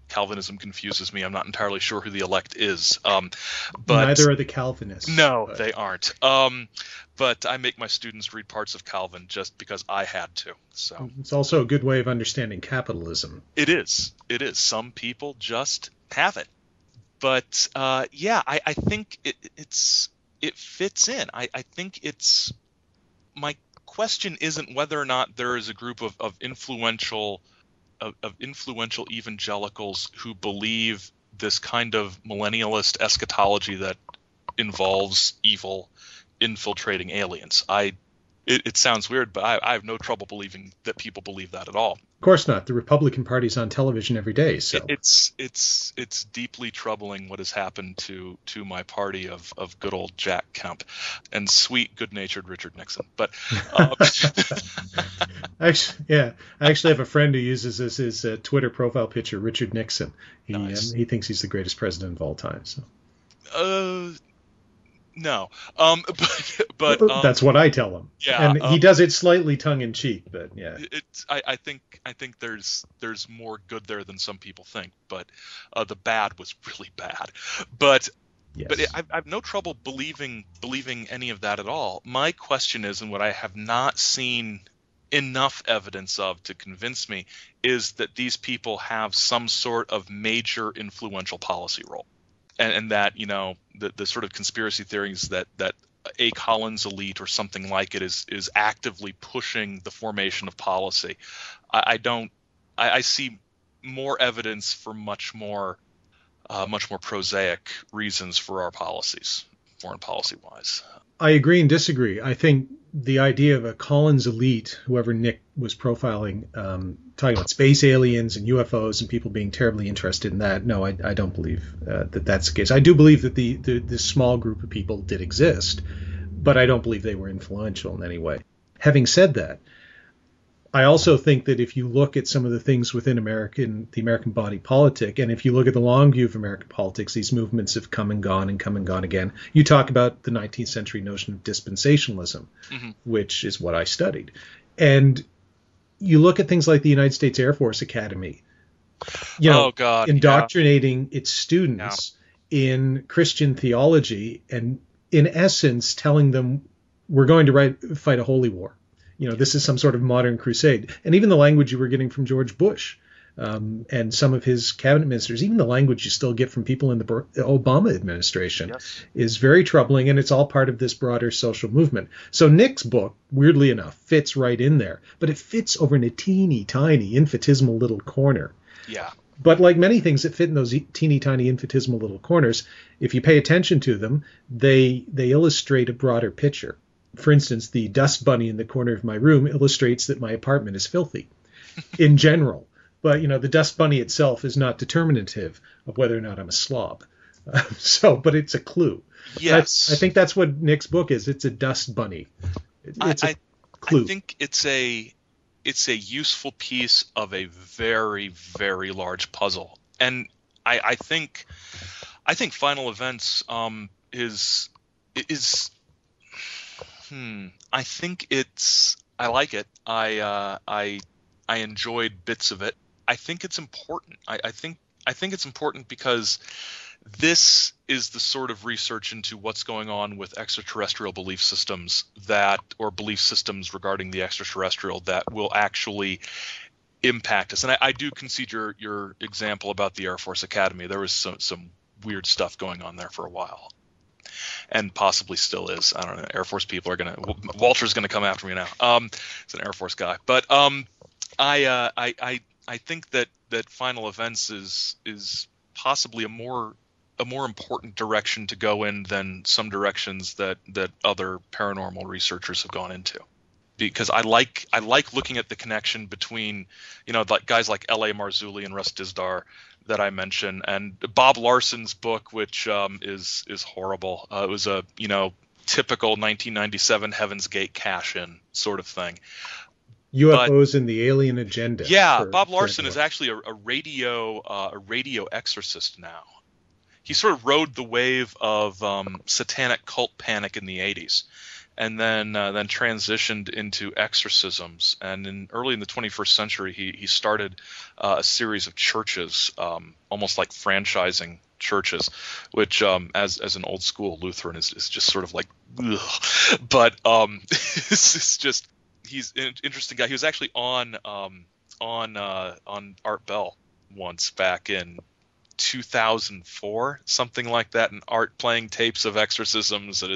Calvinism confuses me. I'm not entirely sure who the elect is. But neither are the Calvinists. No, they aren't. But I make my students read parts of Calvin just because I had to. So it's also a good way of understanding capitalism. It is. Some people just have it. But I think it fits in. I think it's my question isn't whether or not there is a group of influential evangelicals who believe this kind of millennialist eschatology that involves evil infiltrating aliens. It sounds weird, but I have no trouble believing that people believe that at all. Of course not. The Republican Party's on television every day, so it's deeply troubling what has happened to my party of good old Jack Kemp and sweet, good-natured Richard Nixon. But I actually have a friend who uses as his Twitter profile picture Richard Nixon. Nice. He thinks he's the greatest president of all time. So. No. But that's what I tell him. Yeah. And he does it slightly tongue in cheek, but yeah. I think there's more good there than some people think, but the bad was really bad. But yes. But I've no trouble believing any of that at all. My question is, and what I have not seen enough evidence of to convince me, is that these people have some sort of major influential policy role. And that, the sort of conspiracy theories that a Collins elite or something like it is actively pushing the formation of policy. I see more evidence for much more prosaic reasons for our policies, foreign policy wise. I agree and disagree. I think the idea of a Collins elite, whoever Nick was profiling, talking about space aliens and UFOs and people being terribly interested in that, no, I don't believe that that's the case. I do believe that this small group of people did exist, but I don't believe they were influential in any way. Having said that, I also think that if you look at some of the things within the American body politic, and if you look at the long view of American politics, these movements have come and gone and come and gone again. You talk about the 19th century notion of dispensationalism, which is what I studied. And you look at things like the United States Air Force Academy, indoctrinating its students in Christian theology and, in essence, telling them we're going to fight a holy war. This is some sort of modern crusade. And even the language you were getting from George Bush and some of his cabinet ministers, even the language you still get from people in the Obama administration is very troubling, and it's all part of this broader social movement. So Nick's book, weirdly enough, fits right in there, but it fits over in a teeny tiny infinitesimal little corner. Yeah. But like many things that fit in those teeny tiny infinitesimal little corners, if you pay attention to them, they illustrate a broader picture. For instance, the dust bunny in the corner of my room illustrates that my apartment is filthy in general. But, the dust bunny itself is not determinative of whether or not I'm a slob. But it's a clue. Yes. I think that's what Nick's book is. It's a dust bunny. It's a clue. I think it's a useful piece of a very, very large puzzle. And I think Final Events is I think I like it. I enjoyed bits of it. I think it's important. I think it's important because this is the sort of research into what's going on with extraterrestrial belief systems or belief systems regarding the extraterrestrial that will actually impact us. And I do concede your example about the Air Force Academy. There was some weird stuff going on there for a while. And possibly still is. I don't know. Air Force people are Walter's gonna come after me now. He's an Air Force guy, but I think that Final Events is possibly a more important direction to go in than some directions that other paranormal researchers have gone into. Because I like looking at the connection between like guys like L.A. Marzulli and Russ Dizdar that I mentioned, and Bob Larson's book, which is horrible. It was a typical 1997 Heaven's Gate cash-in sort of thing. UFOs and the alien agenda. Yeah, Bob Larson is actually a radio exorcist now. He sort of rode the wave of satanic cult panic in the 80s. And then transitioned into exorcisms. And early in the 21st century, he started a series of churches, almost like franchising churches, which as an old school Lutheran is just sort of like, ugh. But it's just, he's an interesting guy. He was actually on Art Bell once back in 2004, something like that, and Art playing tapes of exorcisms at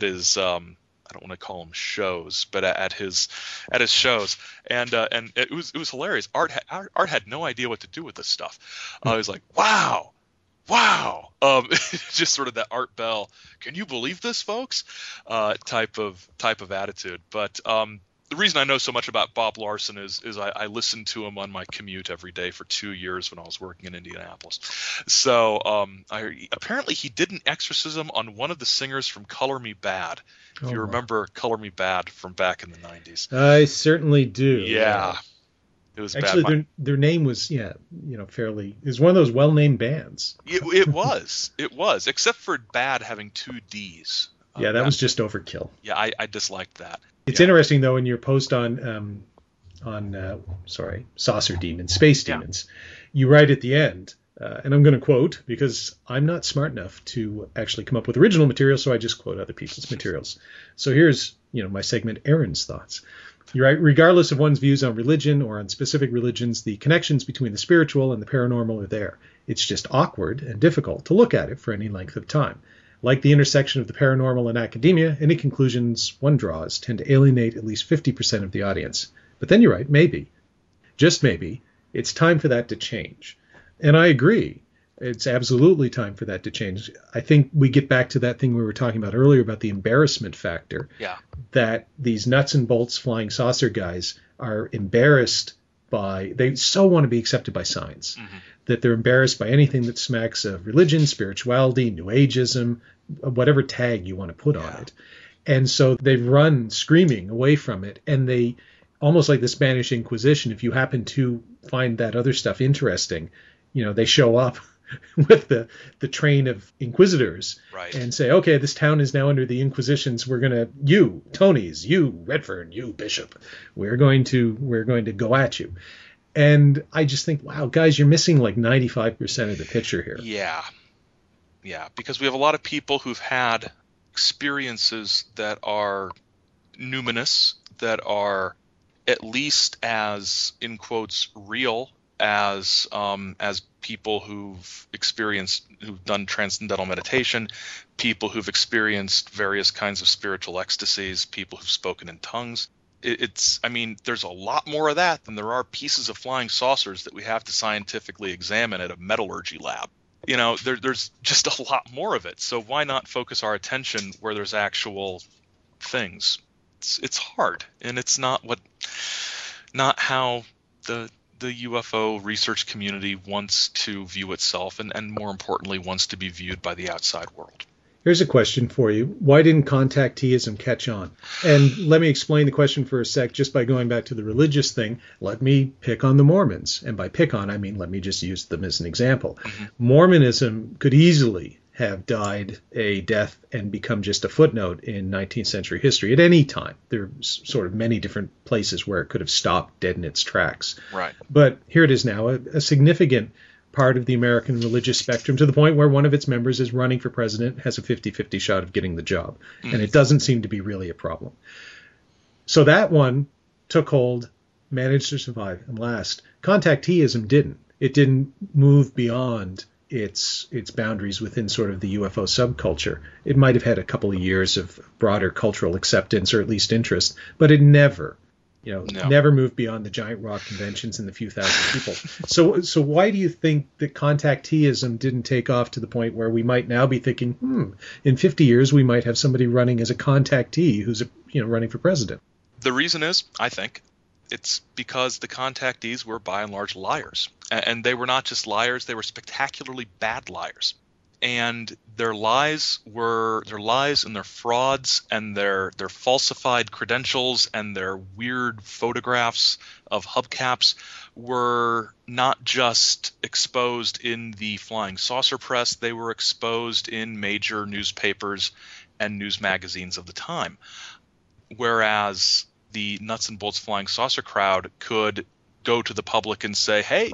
his I don't want to call them shows, but at his shows, and it was hilarious. Art had no idea what to do with this stuff. I was like, wow, just sort of that Art Bell, can you believe this, folks? Type of attitude. But the reason I know so much about Bob Larson is I listened to him on my commute every day for 2 years when I was working in Indianapolis. So apparently he did an exorcism on one of the singers from Color Me Bad. If you remember Color Me Bad from back in the 90s. I certainly do. Yeah. It was actually bad. their name was fairly. It was one of those well-named bands. It was, except for Bad having 2 D's. Yeah, that was just overkill. Yeah, I disliked that. It's interesting though in your post on Saucer Demons, Space Demons, you write at the end, and I'm going to quote because I'm not smart enough to actually come up with original material, so I just quote other people's materials. So here's my segment, Aaron's Thoughts. You write, regardless of one's views on religion or on specific religions, the connections between the spiritual and the paranormal are there. It's just awkward and difficult to look at it for any length of time. Like the intersection of the paranormal and academia, any conclusions one draws tend to alienate at least 50% of the audience. But then you write, maybe, just maybe, it's time for that to change. And I agree. It's absolutely time for that to change. I think we get back to that thing we were talking about earlier about the embarrassment factor. Yeah. That these nuts and bolts flying saucer guys are embarrassed by, they so want to be accepted by science, that they're embarrassed by anything that smacks of religion, spirituality, New Ageism, whatever tag you want to put on it. And so they've run screaming away from it, and they almost like the Spanish Inquisition. If you happen to find that other stuff interesting, they show up with the train of inquisitors, right, and say, okay, this town is now under the Inquisitions. We're going to, you, Tonys, you, Redfern, you, Bishop, we're going to go at you. And I just think, wow, guys, you're missing like 95% of the picture here. Yeah, because we have a lot of people who've had experiences that are numinous, that are at least as, in quotes, real as people who've done transcendental meditation, people who've experienced various kinds of spiritual ecstasies, people who've spoken in tongues. There's a lot more of that than there are pieces of flying saucers that we have to scientifically examine at a metallurgy lab. There's just a lot more of it. So why not focus our attention where there's actual things? It's hard, and it's not how the UFO research community wants to view itself, and more importantly, wants to be viewed by the outside world. Here's a question for you. Why didn't contacteeism catch on? And let me explain the question for a sec just by going back to the religious thing. Let me pick on the Mormons. And by pick on, I mean let me just use them as an example. Mm-hmm. Mormonism could easily have died a death and become just a footnote in 19th century history at any time. There's sort of many different places where it could have stopped dead in its tracks. Right. But here it is now, a significant part of the American religious spectrum, to the point where one of its members is running for president, has a 50-50 shot of getting the job. Mm. And it doesn't seem to be really a problem. So that one took hold, managed to survive, and last. Contacteeism didn't. It didn't move beyond its boundaries within sort of the UFO subculture. It might have had a couple of years of broader cultural acceptance or at least interest, but it never moved beyond the giant rock conventions and the few thousand people. So why do you think that contacteeism didn't take off to the point where we might now be thinking, in 50 years we might have somebody running as a contactee who's running for president? The reason is, I think, it's because the contactees were by and large liars. And they were not just liars, they were spectacularly bad liars. And their lies and their frauds and their falsified credentials and their weird photographs of hubcaps were not just exposed in the flying saucer press, they were exposed in major newspapers and news magazines of the time. Whereas the nuts and bolts flying saucer crowd could go to the public and say, hey,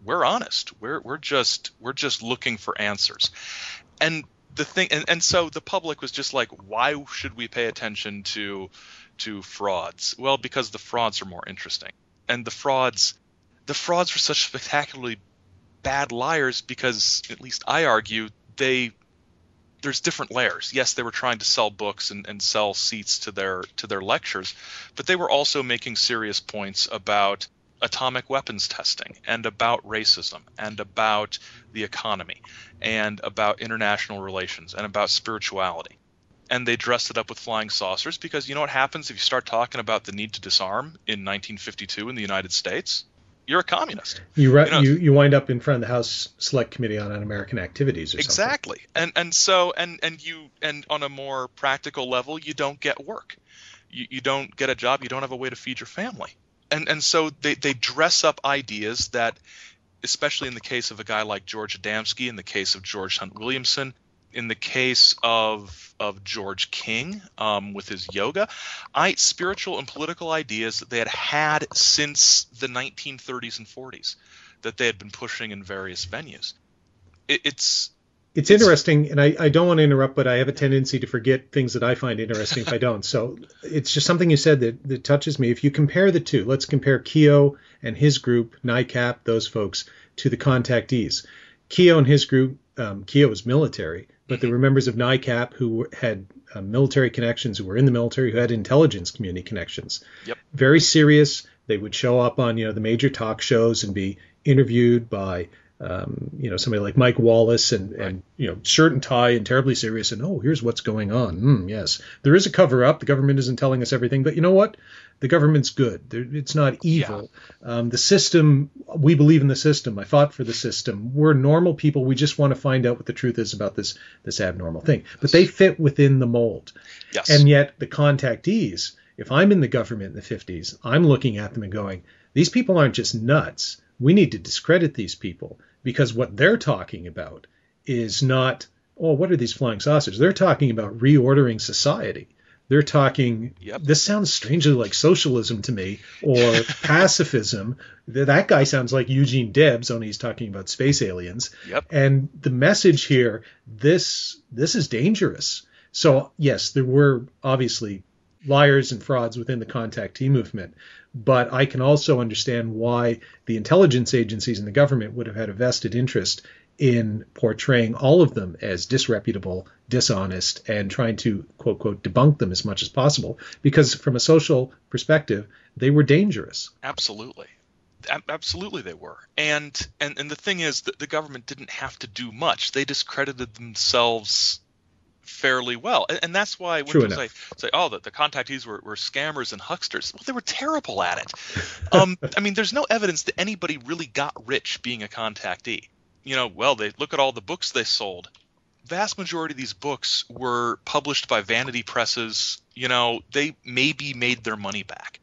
we're honest. We're just looking for answers. And the thing, and so the public was just like, why should we pay attention to frauds? Well, because the frauds are more interesting. And the frauds were such spectacularly bad liars because, at least I argue, there's different layers. Yes, they were trying to sell books and sell seats to their lectures, but they were also making serious points about atomic weapons testing and about racism and about the economy and about international relations and about spirituality. And they dressed it up with flying saucers because you know what happens if you start talking about the need to disarm in 1952 in the United States? You're a communist. You wind up in front of the House Select Committee on Un-American Activities or exactly. something. Exactly. And on a more practical level, you don't get work. You don't get a job. You don't have a way to feed your family. And so they dress up ideas that, especially in the case of a guy like George Adamski, in the case of George Hunt Williamson, in the case of George King with his yoga, spiritual and political ideas that they had since the 1930s and 40s that they had been pushing in various venues. It's interesting, and I don't want to interrupt, but I have a tendency to forget things that I find interesting if I don't. So it's just something you said that touches me. If you compare the two, let's compare Keogh and his group, NICAP, those folks, to the contactees. Keogh and his group, Keogh was military, but there were members of NICAP who had military connections, who were in the military, who had intelligence community connections. Yep. Very serious. They would show up on the major talk shows and be interviewed by somebody like Mike Wallace and shirt and tie and terribly serious and here's what's going on. Yes, there is a cover up. The government isn't telling us everything, but you know what? The government's good. It's not evil. Yeah. The system, we believe in the system. I fought for the system. We're normal people. We just want to find out what the truth is about this abnormal thing. But they fit within the mold. Yes. And yet the contactees, if I'm in the government in the 50s, I'm looking at them and going, these people aren't just nuts. We need to discredit these people, because what they're talking about is not, oh, what are these flying saucers? They're talking about reordering society. They're talking, This sounds strangely like socialism to me, or pacifism. That guy sounds like Eugene Debs, only he's talking about space aliens. Yep. And the message here, this is dangerous. So, yes, there were obviously liars and frauds within the Contactee movement, but I can also understand why the intelligence agencies and the government would have had a vested interest in portraying all of them as disreputable, dishonest, and trying to, quote, quote, debunk them as much as possible, because from a social perspective, they were dangerous. Absolutely. Absolutely they were. And the thing is that the government didn't have to do much. They discredited themselves fairly well. And that's why when people say, oh, the Contactees were scammers and hucksters, well, they were terrible at it. I mean, there's no evidence that anybody really got rich being a Contactee. They look at all the books they sold. Vast majority of these books were published by vanity presses. They maybe made their money back.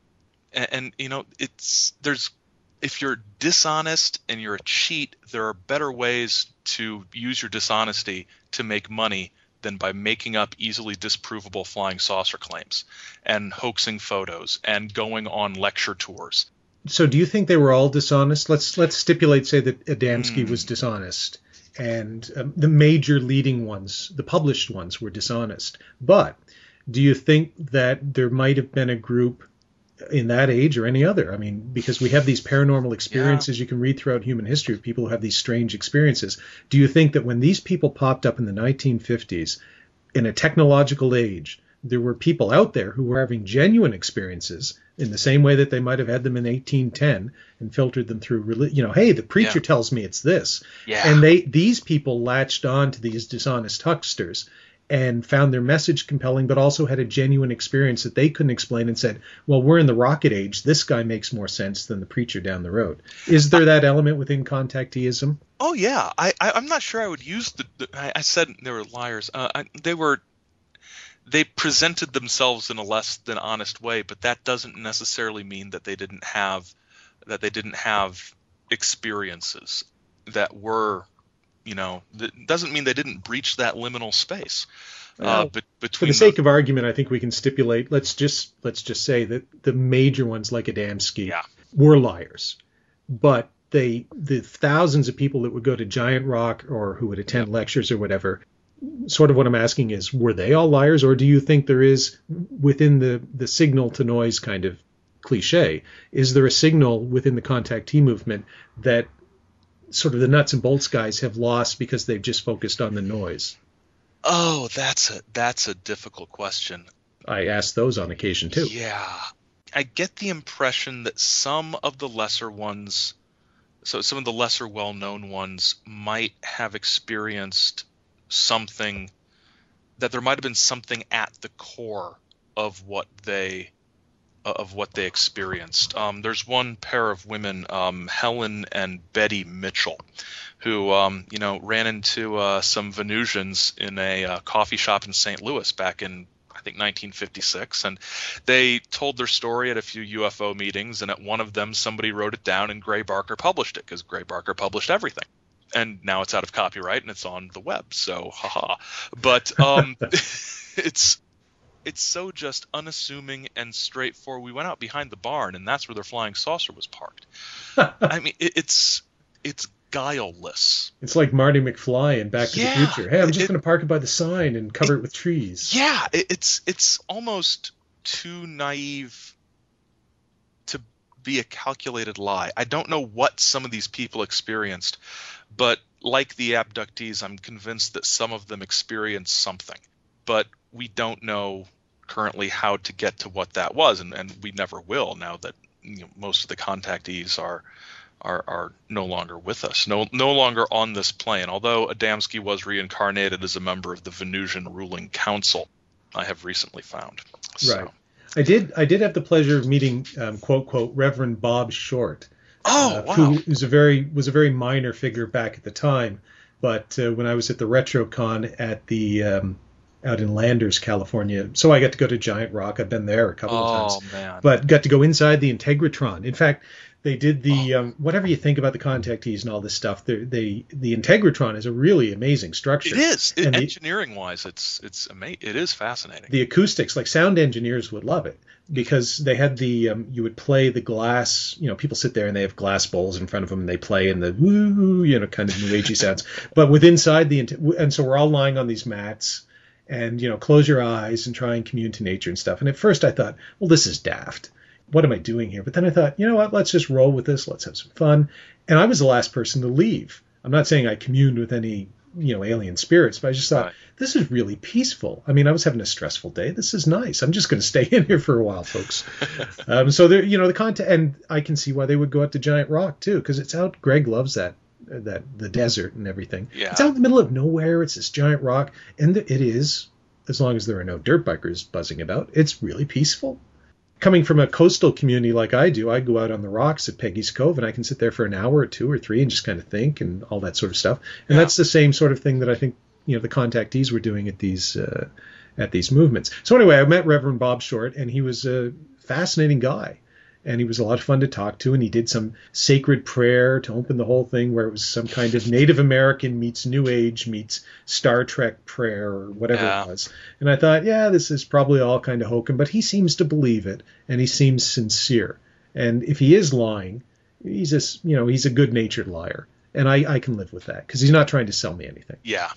And if you're dishonest and you're a cheat, there are better ways to use your dishonesty to make money than by making up easily disprovable flying saucer claims and hoaxing photos and going on lecture tours. So do you think they were all dishonest? Let's stipulate, say, that Adamski was dishonest, and the major leading ones, the published ones, were dishonest. But do you think that there might have been a group in that age or any other? I mean, because we have these paranormal experiences you can read throughout human history of people who have these strange experiences. Do you think that when these people popped up in the 1950s, in a technological age, there were people out there who were having genuine experiences in the same way that they might have had them in 1810 and filtered them through, hey, the preacher tells me it's this. Yeah. And these people latched on to these dishonest hucksters and found their message compelling, but also had a genuine experience that they couldn't explain and said, well, we're in the rocket age. This guy makes more sense than the preacher down the road. Is there that element within Contacteeism? Oh, yeah. I'm not sure I would use I said they were liars. They presented themselves in a less than honest way, but that doesn't necessarily mean that they didn't have experiences that were, that doesn't mean they didn't breach that liminal space. Well, for the sake of argument, I think we can stipulate. Let's just say that the major ones like Adamski were liars, but the thousands of people that would go to Giant Rock or who would attend lectures or whatever. Sort of what I'm asking is, were they all liars, or do you think there is, within the signal to noise kind of cliche, is there a signal within the Contactee movement that sort of the nuts and bolts guys have lost because they've just focused on the noise? Oh, that's a difficult question. I ask those on occasion too. Yeah. I get the impression that some of the lesser ones, so some of the lesser well-known ones, might have experienced something, that there might have been something at the core of what they experienced. There's one pair of women, Helen and Betty Mitchell, who ran into some Venusians in a coffee shop in St. Louis back in, I think, 1956, and they told their story at a few UFO meetings, and at one of them somebody wrote it down and Gray Barker published it, because Gray Barker published everything. And now it's out of copyright and it's on the web, so haha. But it's so just unassuming and straightforward. We went out behind the barn, and that's where their flying saucer was parked. I mean, it's guileless. It's like Marty McFly in Back to the Future. Hey, I'm just going to park it by the sign and cover it with trees. Yeah, it's almost too naive to be a calculated lie. I don't know what some of these people experienced, but like the abductees, I'm convinced that some of them experienced something. But we don't know currently how to get to what that was, and we never will, now that most of the contactees are no longer with us, no longer on this plane. Although Adamski was reincarnated as a member of the Venusian ruling council, I have recently found. So. Right. I did have the pleasure of meeting quote quote Reverend Bob Short. Wow. Who was a very minor figure back at the time, but when I was at the RetroCon at the out in Landers, California. So I got to go to Giant Rock. I've been there a couple of times. Oh, man. But got to go inside the Integratron. In fact, they did the whatever you think about the Contactees and all this stuff. The Integratron is a really amazing structure. It is. Engineering-wise, it's amazing. It is fascinating. The acoustics, like sound engineers would love it because they had the you would play the glass. People sit there and they have glass bowls in front of them and they play in the woo, kind of new agey sounds. But with inside and so we're all lying on these mats. And, close your eyes and try and commune to nature and stuff. And at first I thought, well, this is daft. What am I doing here? But then I thought, you know what? Let's just roll with this. Let's have some fun. And I was the last person to leave. I'm not saying I communed with any, alien spirits, but I just thought, This is really peaceful. I mean, I was having a stressful day. This is nice. I'm just going to stay in here for a while, folks. So there, the content, and I can see why they would go out to Giant Rock too, because it's out. Greg loves that the desert and everything. Yeah. It's out in the middle of nowhere. It's this giant rock, and it is, as long as there are no dirt bikers buzzing about, it's really peaceful. Coming from a coastal community like I do, I go out on the rocks at Peggy's Cove, and I can sit there for an hour or 2 or 3 and just kind of think and all that sort of stuff. And that's the same sort of thing that I think the Contactees were doing at these movements. So anyway, I met Reverend Bob Short, and he was a fascinating guy. And he was a lot of fun to talk to, and he did some sacred prayer to open the whole thing where it was some kind of Native American meets New Age meets Star Trek prayer or whatever it was. And I thought, this is probably all kind of hokum, but he seems to believe it, and he seems sincere. And if he is lying, he's a good-natured liar. And I can live with that because he's not trying to sell me anything. Yeah.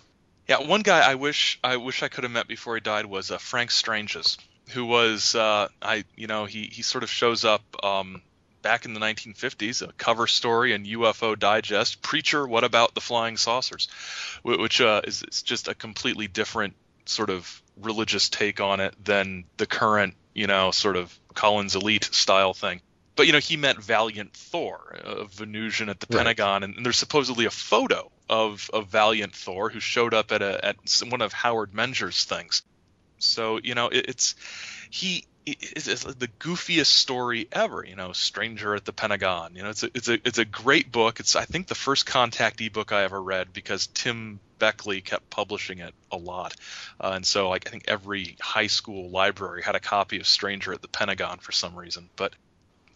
Yeah, one guy I wish I could have met before he died was Frank Stranges, who was he sort of shows up back in the 1950s, a cover story in UFO Digest, Preacher, What About the Flying Saucers, which is just a completely different sort of religious take on it than the current, sort of Collins Elite style thing. But, he met Valiant Thor, a Venusian at the Pentagon, and there's supposedly a photo of Valiant Thor who showed up at one of Howard Menger's things. So, it's the goofiest story ever, Stranger at the Pentagon. It's a great book. It's, I think, the first Contactee book I ever read because Tim Beckley kept publishing it a lot. And so I think every high school library had a copy of Stranger at the Pentagon for some reason. But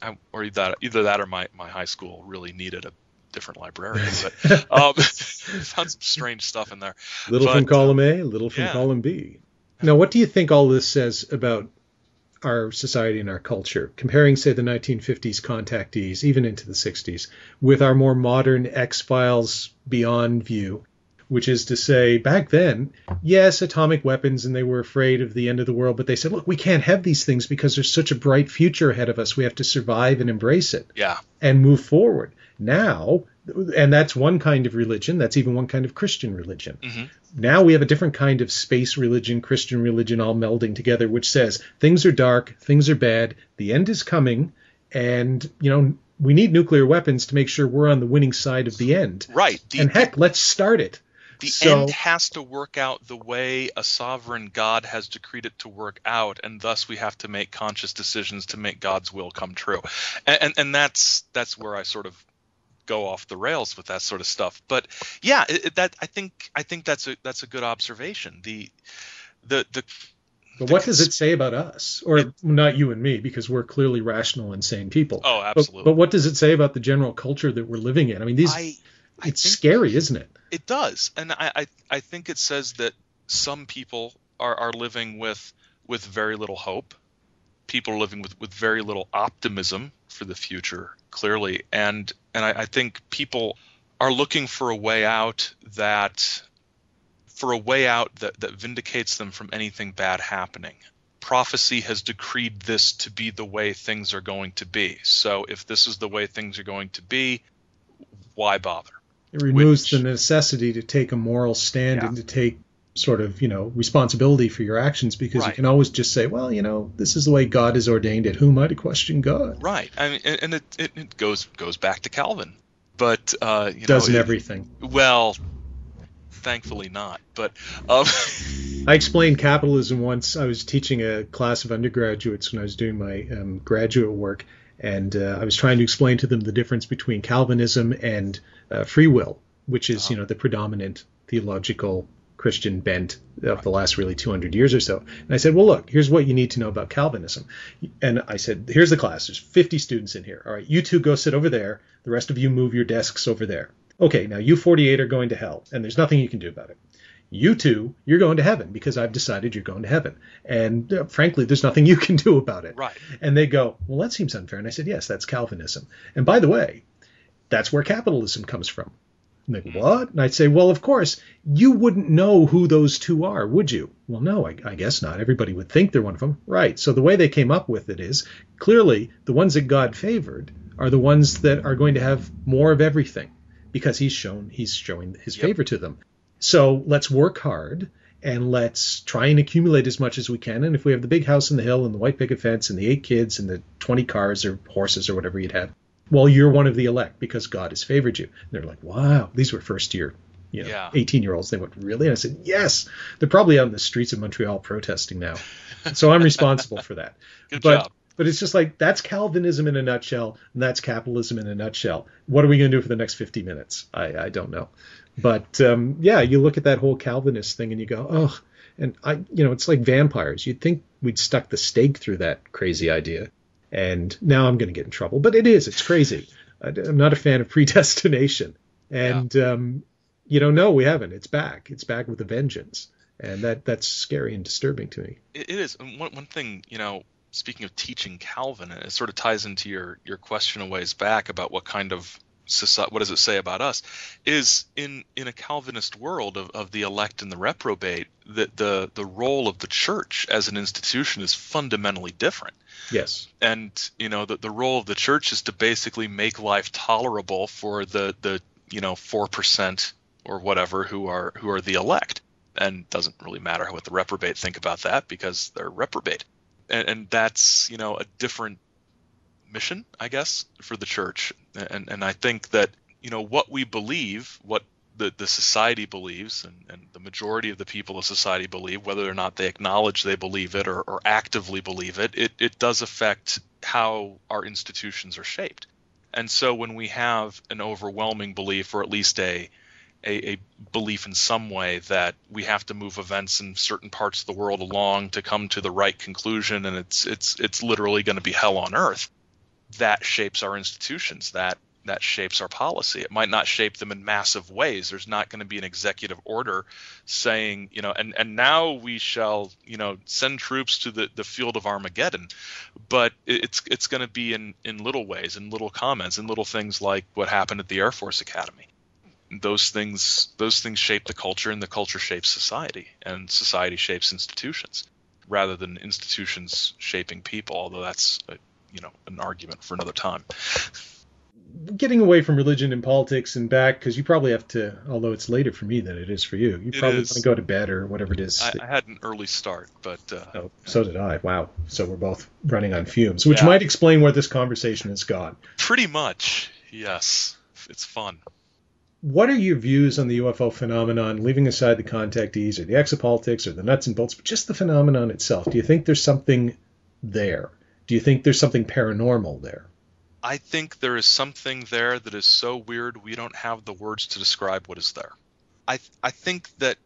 either that or my high school really needed a different librarian. But found some strange stuff in there. From column A, little from column B. Now, what do you think all this says about our society and our culture, comparing, say, the 1950s contactees, even into the 60s, with our more modern X-Files Beyond view, which is to say, back then, yes, atomic weapons, and they were afraid of the end of the world, but they said, look, we can't have these things because there's such a bright future ahead of us. We have to survive and embrace it and move forward. Now, and that's one kind of religion. That's even one kind of Christian religion. Mm-hmm. Now we have a different kind of space religion, Christian religion, all melding together, which says things are dark, things are bad, the end is coming, and, we need nuclear weapons to make sure we're on the winning side of the end. Right. Heck, let's start it. The end has to work out the way a sovereign God has decreed it to work out, and thus we have to make conscious decisions to make God's will come true. And that's where I sort of go off the rails with that sort of stuff. But yeah, I think that's a good observation. But what does it say about us? Or not you and me, because we're clearly rational and sane people. Oh, absolutely. But what does it say about the general culture that we're living in? I mean, it's scary, isn't it? It does. And I think it says that some people are living with very little hope. People are living with very little optimism for the future, clearly. And I think people are looking for a way out that vindicates them from anything bad happening. Prophecy has decreed this to be the way things are going to be. So if this is the way things are going to be, why bother? It removes the necessity to take a moral stand and to take sort of, responsibility for your actions, because you can always just say, well, this is the way God has ordained it. Who am I to question God? Right. I mean, and it goes back to Calvin. But, doesn't everything. Well, thankfully not. But I explained capitalism once. I was teaching a class of undergraduates when I was doing my graduate work, and I was trying to explain to them the difference between Calvinism and free will, which is, the predominant theological Christian bent of the last really 200 years or so. And I said, well, look, here's what you need to know about Calvinism. And I said, here's the class. There's 50 students in here. All right, you two go sit over there. The rest of you move your desks over there. Okay, now you 48 are going to hell, and there's nothing you can do about it. You two, you're going to heaven because I've decided you're going to heaven. And frankly, there's nothing you can do about it. Right. And they go, well, that seems unfair. And I said, yes, that's Calvinism. And by the way, that's where capitalism comes from. And they go, what? And I'd say, well, of course, you wouldn't know who those two are, would you? Well, no, I guess not. Everybody would think they're one of them. Right. So the way they came up with it is, clearly, the ones that God favored are the ones that are going to have more of everything because he's showing his favor to them. So let's work hard and let's try and accumulate as much as we can. And if we have the big house on the hill and the white picket fence and the 8 kids and the 20 cars or horses or whatever you'd have, well, you're one of the elect because God has favored you. And they're like, wow, these were first year, 18-year-olds. They went, really? And I said, yes. They're probably out in the streets of Montreal protesting now. So I'm responsible for that. Good job. But it's just like, that's Calvinism in a nutshell, and that's capitalism in a nutshell. What are we going to do for the next 50 minutes? I don't know. But, you look at that whole Calvinist thing and you go, oh, and it's like vampires. You'd think we'd stuck the stake through that crazy idea. And now I'm going to get in trouble. But it's crazy. I'm not a fan of predestination. And, no, we haven't. It's back. It's back with a vengeance. And that's scary and disturbing to me. It is. One thing, speaking of teaching Calvin, and it sort of ties into your question a ways back about what kind of society, what does it say about us, is in a Calvinist world of the elect and the reprobate, that the role of the church as an institution is fundamentally different. Yes. And, the role of the church is to basically make life tolerable for the 4% or whatever who are the elect. And doesn't really matter what the reprobate think about that because they're reprobate. And that's, a different mission, I guess, for the church. And I think that, what we believe, what the society believes, and the majority of the people of society believe, whether or not they acknowledge they believe it or actively believe it, it does affect how our institutions are shaped. And so when we have an overwhelming belief, or at least a belief in some way that we have to move events in certain parts of the world along to come to the right conclusion, and it's literally going to be hell on earth, that shapes our institutions, that shapes our policy. It might not shape them in massive ways. There's not going to be an executive order saying, and now we shall, send troops to the field of Armageddon. But it's going to be in little ways, in little comments, in little things like what happened at the Air Force Academy. Those things shape the culture, and the culture shapes society, and society shapes institutions, rather than institutions shaping people. Although that's an argument for another time. Getting away from religion and politics and back, because you probably have to, although it's later for me than it is for you. You probably want to go to bed or whatever it is. I had an early start, but so did I. Wow. So we're both running on fumes, which might explain where this conversation has gone. Pretty much, yes. It's fun. What are your views on the UFO phenomenon, leaving aside the contactees or the exopolitics or the nuts and bolts, but just the phenomenon itself? Do you think there's something there? Do you think there's something paranormal there? I think there is something there that is so weird we don't have the words to describe what is there. I think that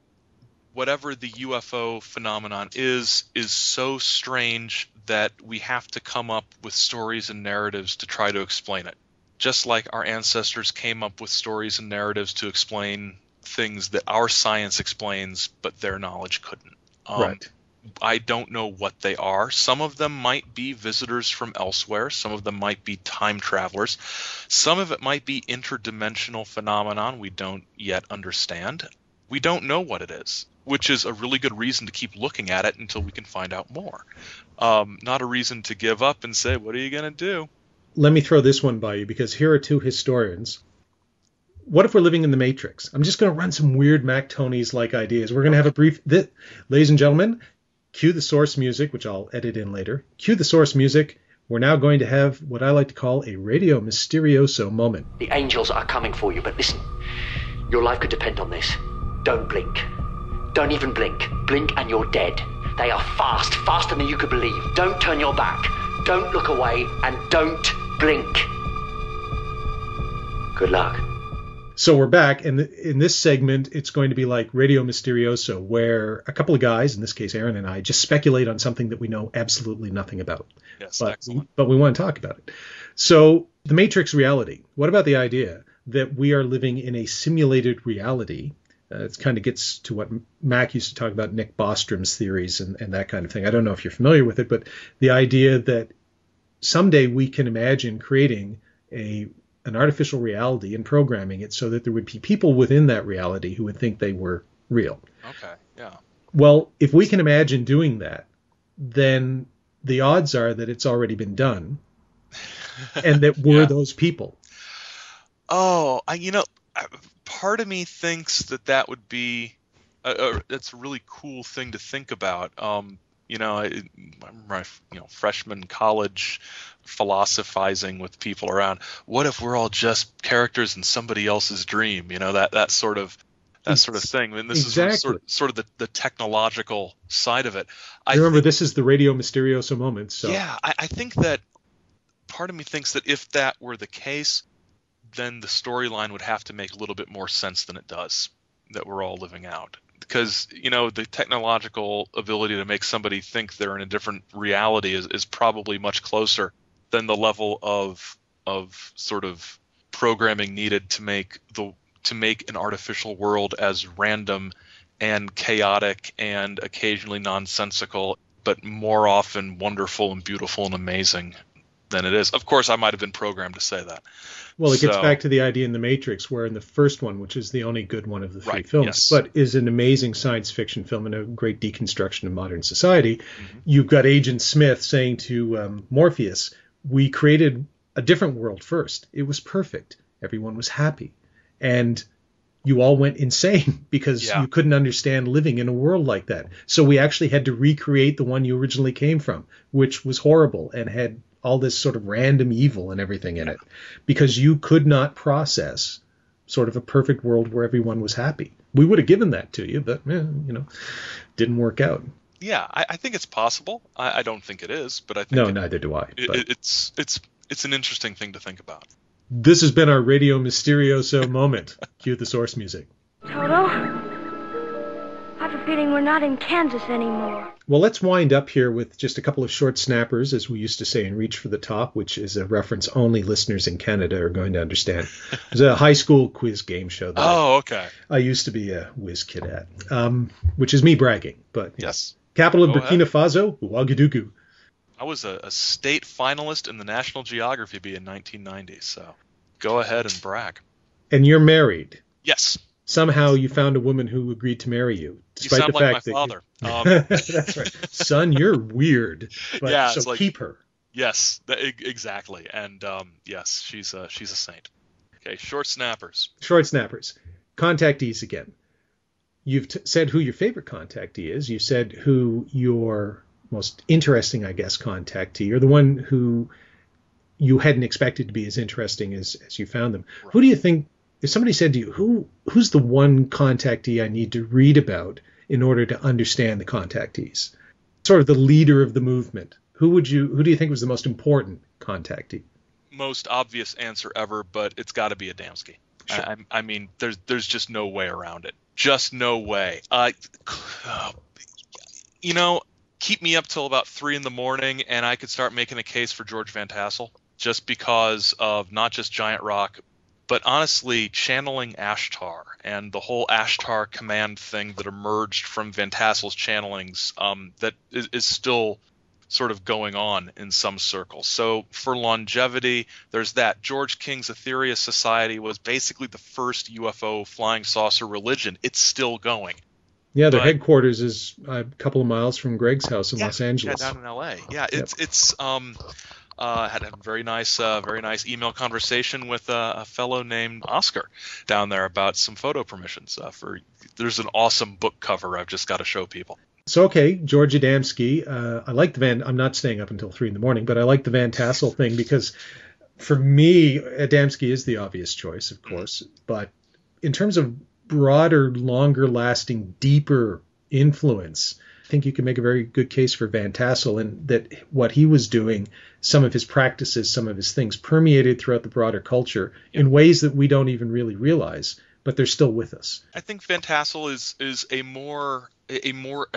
whatever the UFO phenomenon is so strange that we have to come up with stories and narratives to try to explain it. Just like our ancestors came up with stories and narratives to explain things that our science explains, but their knowledge couldn't. Right. I don't know what they are. Some of them might be visitors from elsewhere. Some of them might be time travelers. Some of it might be interdimensional phenomenon we don't yet understand. We don't know what it is, which is a really good reason to keep looking at it until we can find out more. Not a reason to give up and say, what are you going to do? Let me throw this one by you, because here are two historians. What if we're living in the Matrix? I'm just going to run some weird Mac Tonys-like ideas. We're going to have a brief... Ladies and gentlemen, cue the source music, which I'll edit in later. Cue the source music. We're now going to have what I like to call a Radio Mysterioso moment. The angels are coming for you, but listen. Your life could depend on this. Don't blink. Don't even blink. Blink and you're dead. They are fast, faster than you could believe. Don't turn your back. Don't look away, and don't blink. Good luck. So we're back, and in this segment, it's going to be like Radio Misterioso, where a couple of guys, in this case Aaron and I, just speculate on something that we know absolutely nothing about. Yes, excellent. But we want to talk about it. So the Matrix reality. What about the idea that we are living in a simulated reality? It kind of gets to what Mac used to talk about, Nick Bostrom's theories and that kind of thing. I don't know if you're familiar with it, but the idea that someday we can imagine creating an artificial reality and programming it so that there would be people within that reality who would think they were real. Okay, yeah. Well, if we can imagine doing that, then the odds are that it's already been done and that we're those people. Oh, part of me thinks that would be that's a really cool thing to think about. I remember freshman college philosophizing with people around, what if we're all just characters in somebody else's dream? That sort of thing. I mean, this exactly. is sort of the technological side of it. This is the Radio Misterioso moment. So yeah, I think that part of me thinks that if that were the case, then the storyline would have to make a little bit more sense than it does, that we're all living out. Because, the technological ability to make somebody think they're in a different reality is probably much closer than the level of sort of programming needed to make an artificial world as random and chaotic and occasionally nonsensical, but more often wonderful and beautiful and amazing than it is. Of course, I might have been programmed to say that. Well, it gets back to the idea in The Matrix, where in the first one, which is the only good one of the three films, but is an amazing science fiction film and a great deconstruction of modern society, you've got Agent Smith saying to Morpheus, we created a different world first. It was perfect. Everyone was happy. And you all went insane because you couldn't understand living in a world like that. So we actually had to recreate the one you originally came from, which was horrible and had all this sort of random evil and everything in it, because you could not process sort of a perfect world where everyone was happy. We would have given that to you, but didn't work out. Yeah, I think it's possible. I don't think it is, but I think neither do I. It's an interesting thing to think about. This has been our Radio Misterioso moment. Cue the source music. Toto, I have a feeling we're not in Kansas anymore. Well, let's wind up here with just a couple of short snappers, as we used to say in Reach for the Top, which is a reference only listeners in Canada are going to understand. It was a high school quiz game show that I used to be a whiz kid at, which is me bragging. But yes. Capital of Burkina Faso, Ouagadougou. I was a state finalist in the National Geography Bee in 1990, so go ahead and brag. And you're married. Yes. Somehow you found a woman who agreed to marry you, despite you sound the fact like my father. That's right, son. You're weird, but yeah, so keep her. Yes, exactly. And yes, she's a saint. Okay, short snappers. Short snappers. Contactees again. You've said who your favorite contactee is. You said who your most interesting, I guess, contactee, or the one who you hadn't expected to be as interesting as you found them. Right. Who do you think? If somebody said to you, who's the one contactee I need to read about in order to understand the contactees? Sort of the leader of the movement. Who do you think was the most important contactee? Most obvious answer ever, but it's got to be Adamski. Sure. I mean, there's just no way around it. Just no way. Keep me up till about 3 a.m. and I could start making a case for George Van Tassel, just because of not just Giant Rock, but honestly, channeling Ashtar and the whole Ashtar command thing that emerged from Van Tassel's channelings that is still sort of going on in some circles. So for longevity, there's that. George King's Aetherius Society was basically the first UFO flying saucer religion. It's still going. Yeah, their headquarters is a couple of miles from Greg's house in Los Angeles. Yeah, down in L.A. Yeah, it's had a very nice email conversation with a fellow named Oscar down there about some photo permissions. There's an awesome book cover I've just got to show people. So, okay, George Adamski. I like I'm not staying up until 3 a.m, but I like the Van Tassel thing because for me, Adamski is the obvious choice, of course. But in terms of broader, longer lasting, deeper influence, think you can make a very good case for Van Tassel, and that what he was doing, some of his practices, some of his things permeated throughout the broader culture in ways that we don't even really realize, but they're still with us. I think Van Tassel is a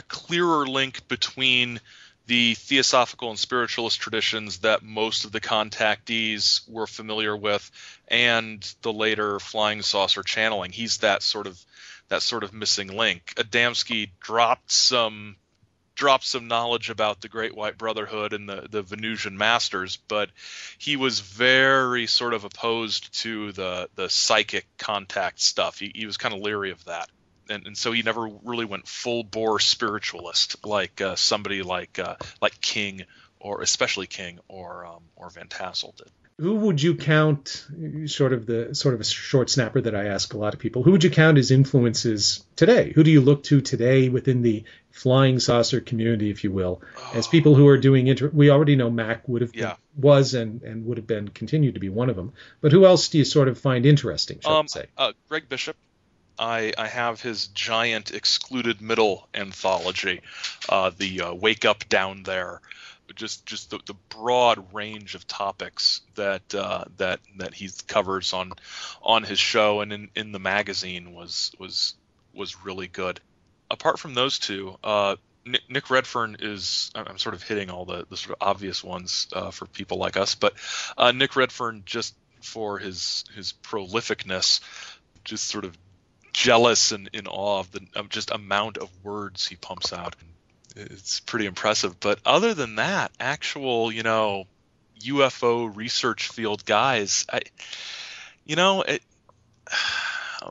clearer link between the theosophical and spiritualist traditions that most of the contactees were familiar with and the later flying saucer channeling. He's that sort of missing link. Adamski dropped some knowledge about the Great White Brotherhood and the Venusian Masters, but he was very sort of opposed to the psychic contact stuff. He was kind of leery of that. And so he never really went full bore spiritualist like somebody like King, or especially King or Van Tassel did. Who would you count, sort of a short snapper that I ask a lot of people, who would you count as influences today? Who do you look to today within the flying saucer community, if you will, as people who are doing we already know Mac would have was and would have been continued to be one of them, but who else do you sort of find interesting, shall we say? Greg Bishop. I have his giant Excluded Middle anthology, the Wake Up Down There, just the broad range of topics that he covers on his show and in the magazine was really good. Apart from those two, Nick Redfern is, I'm sort of hitting all the sort of obvious ones for people like us, but Nick Redfern, just for his prolificness, just sort of jealous and in awe of the just amount of words he pumps out. It's pretty impressive. But other than that, actual, UFO research field guys,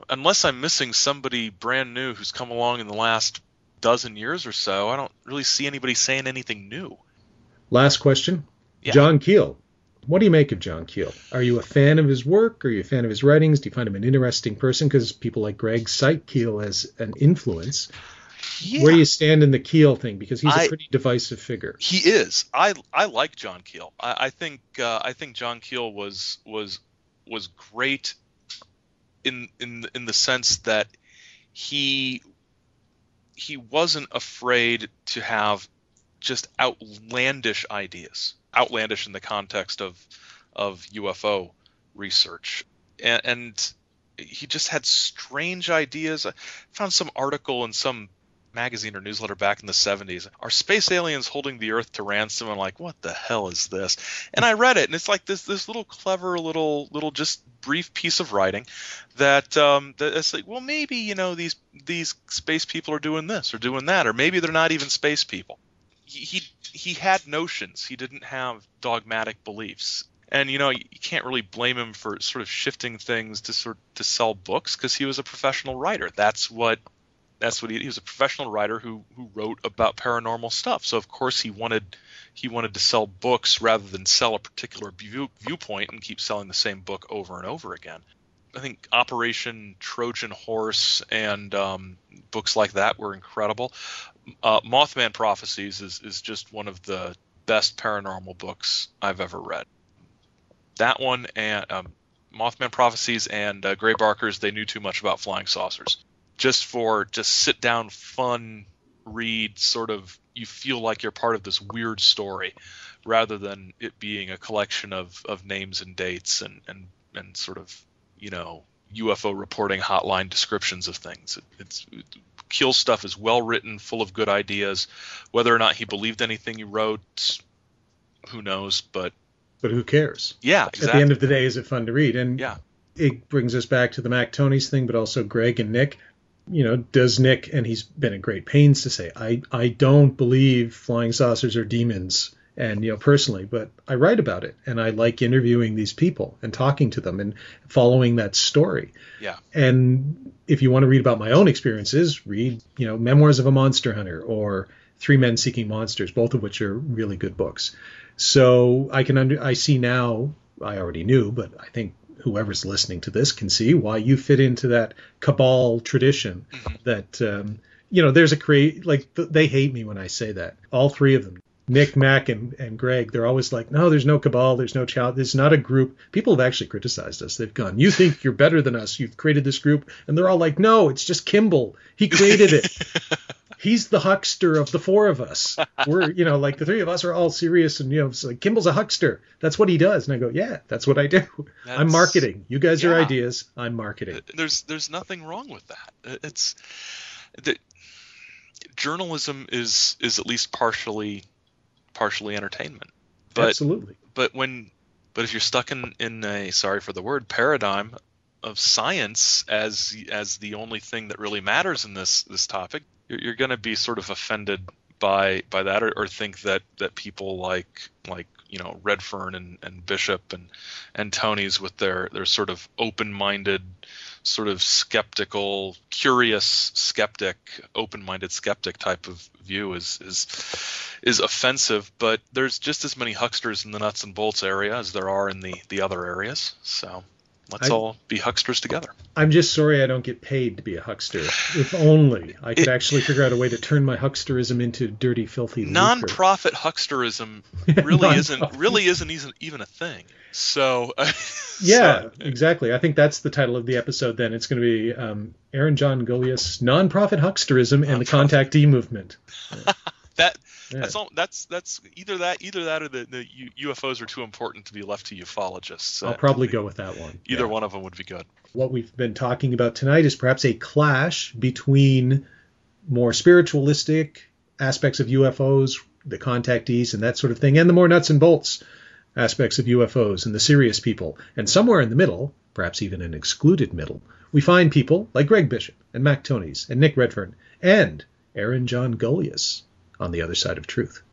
unless I'm missing somebody brand new who's come along in the last dozen years or so, I don't really see anybody saying anything new. Last question. Yeah. John Keel. What do you make of John Keel? Are you a fan of his work? Are you a fan of his writings? Do you find him an interesting person? Because people like Greg cite Keel as an influence. Yeah. Where do you stand in the Keel thing? Because he's a pretty divisive figure. He is. I like John Keel. I think John Keel was great in the sense that he wasn't afraid to have just outlandish ideas. Outlandish in the context of UFO research, and he just had strange ideas. I found some article in some magazine or newsletter back in the 70s. Are space aliens holding the Earth to ransom? I'm like, what the hell is this? And I read it, and it's like this little clever little just brief piece of writing that it's like, well, maybe these space people are doing this or doing that, or maybe they're not even space people. He had notions. He didn't have dogmatic beliefs. And, you can't really blame him for sort of shifting things to sell books, because he was a professional writer. That's what he was, a professional writer who wrote about paranormal stuff. So, of course, he wanted to sell books rather than sell a particular viewpoint and keep selling the same book over and over again. I think Operation Trojan Horse and books like that were incredible. Mothman Prophecies is just one of the best paranormal books I've ever read. That one and Mothman Prophecies and Gray Barker's They Knew Too Much About Flying Saucers. Just sit down, fun read, sort of you feel like you're part of this weird story rather than it being a collection of names and dates and sort of, UFO reporting hotline descriptions of things. Keel's stuff is well written, full of good ideas. Whether or not he believed anything he wrote, who knows? But who cares? Yeah, exactly. At the end of the day, is it fun to read? And it brings us back to the Mac Tonys thing, but also Greg and Nick. Does Nick, and he's been at great pains to say, I don't believe flying saucers are demons, and personally, but I write about it, and I like interviewing these people and talking to them and following that story. Yeah. And if you want to read about my own experiences, read Memoirs of a Monster Hunter or Three Men Seeking Monsters, both of which are really good books. So I see now, I already knew, but I think whoever's listening to this can see why you fit into that cabal tradition. That there's they hate me when I say that. All three of them, Nick, Mac, and Greg, they're always like, no, there's no cabal, there's no child, there's not a group. People have actually criticized us. They've gone, you think you're better than us, you've created this group, and they're all like, no, it's just Kimball, he created it. He's the huckster of the four of us. We're, like the three of us are all serious, and it's like Kimball's a huckster. That's what he does. And I go, yeah, that's what I do. I'm marketing. You guys are ideas. I'm marketing. There's nothing wrong with that. Journalism is at least partially entertainment. But, absolutely. But if you're stuck in a, sorry for the word, paradigm of science as the only thing that really matters in this topic, you're going to be sort of offended by that, or think that people like Redfern and Bishop and Tony's with their sort of open-minded, sort of skeptical, curious skeptic, open-minded skeptic type of view is offensive. But there's just as many hucksters in the nuts and bolts area as there are in the other areas. So let's all be hucksters together. I'm just sorry I don't get paid to be a huckster. If only I could actually figure out a way to turn my hucksterism into dirty, filthy lucre. Non-profit hucksterism really isn't even a thing. So yeah, exactly. I think that's the title of the episode. Then it's going to be Aaron John Gulyas, non-profit hucksterism and the Contactee movement. That's either that or the UFOs are too important to be left to ufologists. I'll probably go with that one. Either one of them would be good. What we've been talking about tonight is perhaps a clash between more spiritualistic aspects of UFOs, the contactees and that sort of thing, and the more nuts and bolts aspects of UFOs and the serious people. And somewhere in the middle, perhaps even an excluded middle, we find people like Greg Bishop and Mac Tonys and Nick Redfern and Aaron John Gulyas on the other side of truth.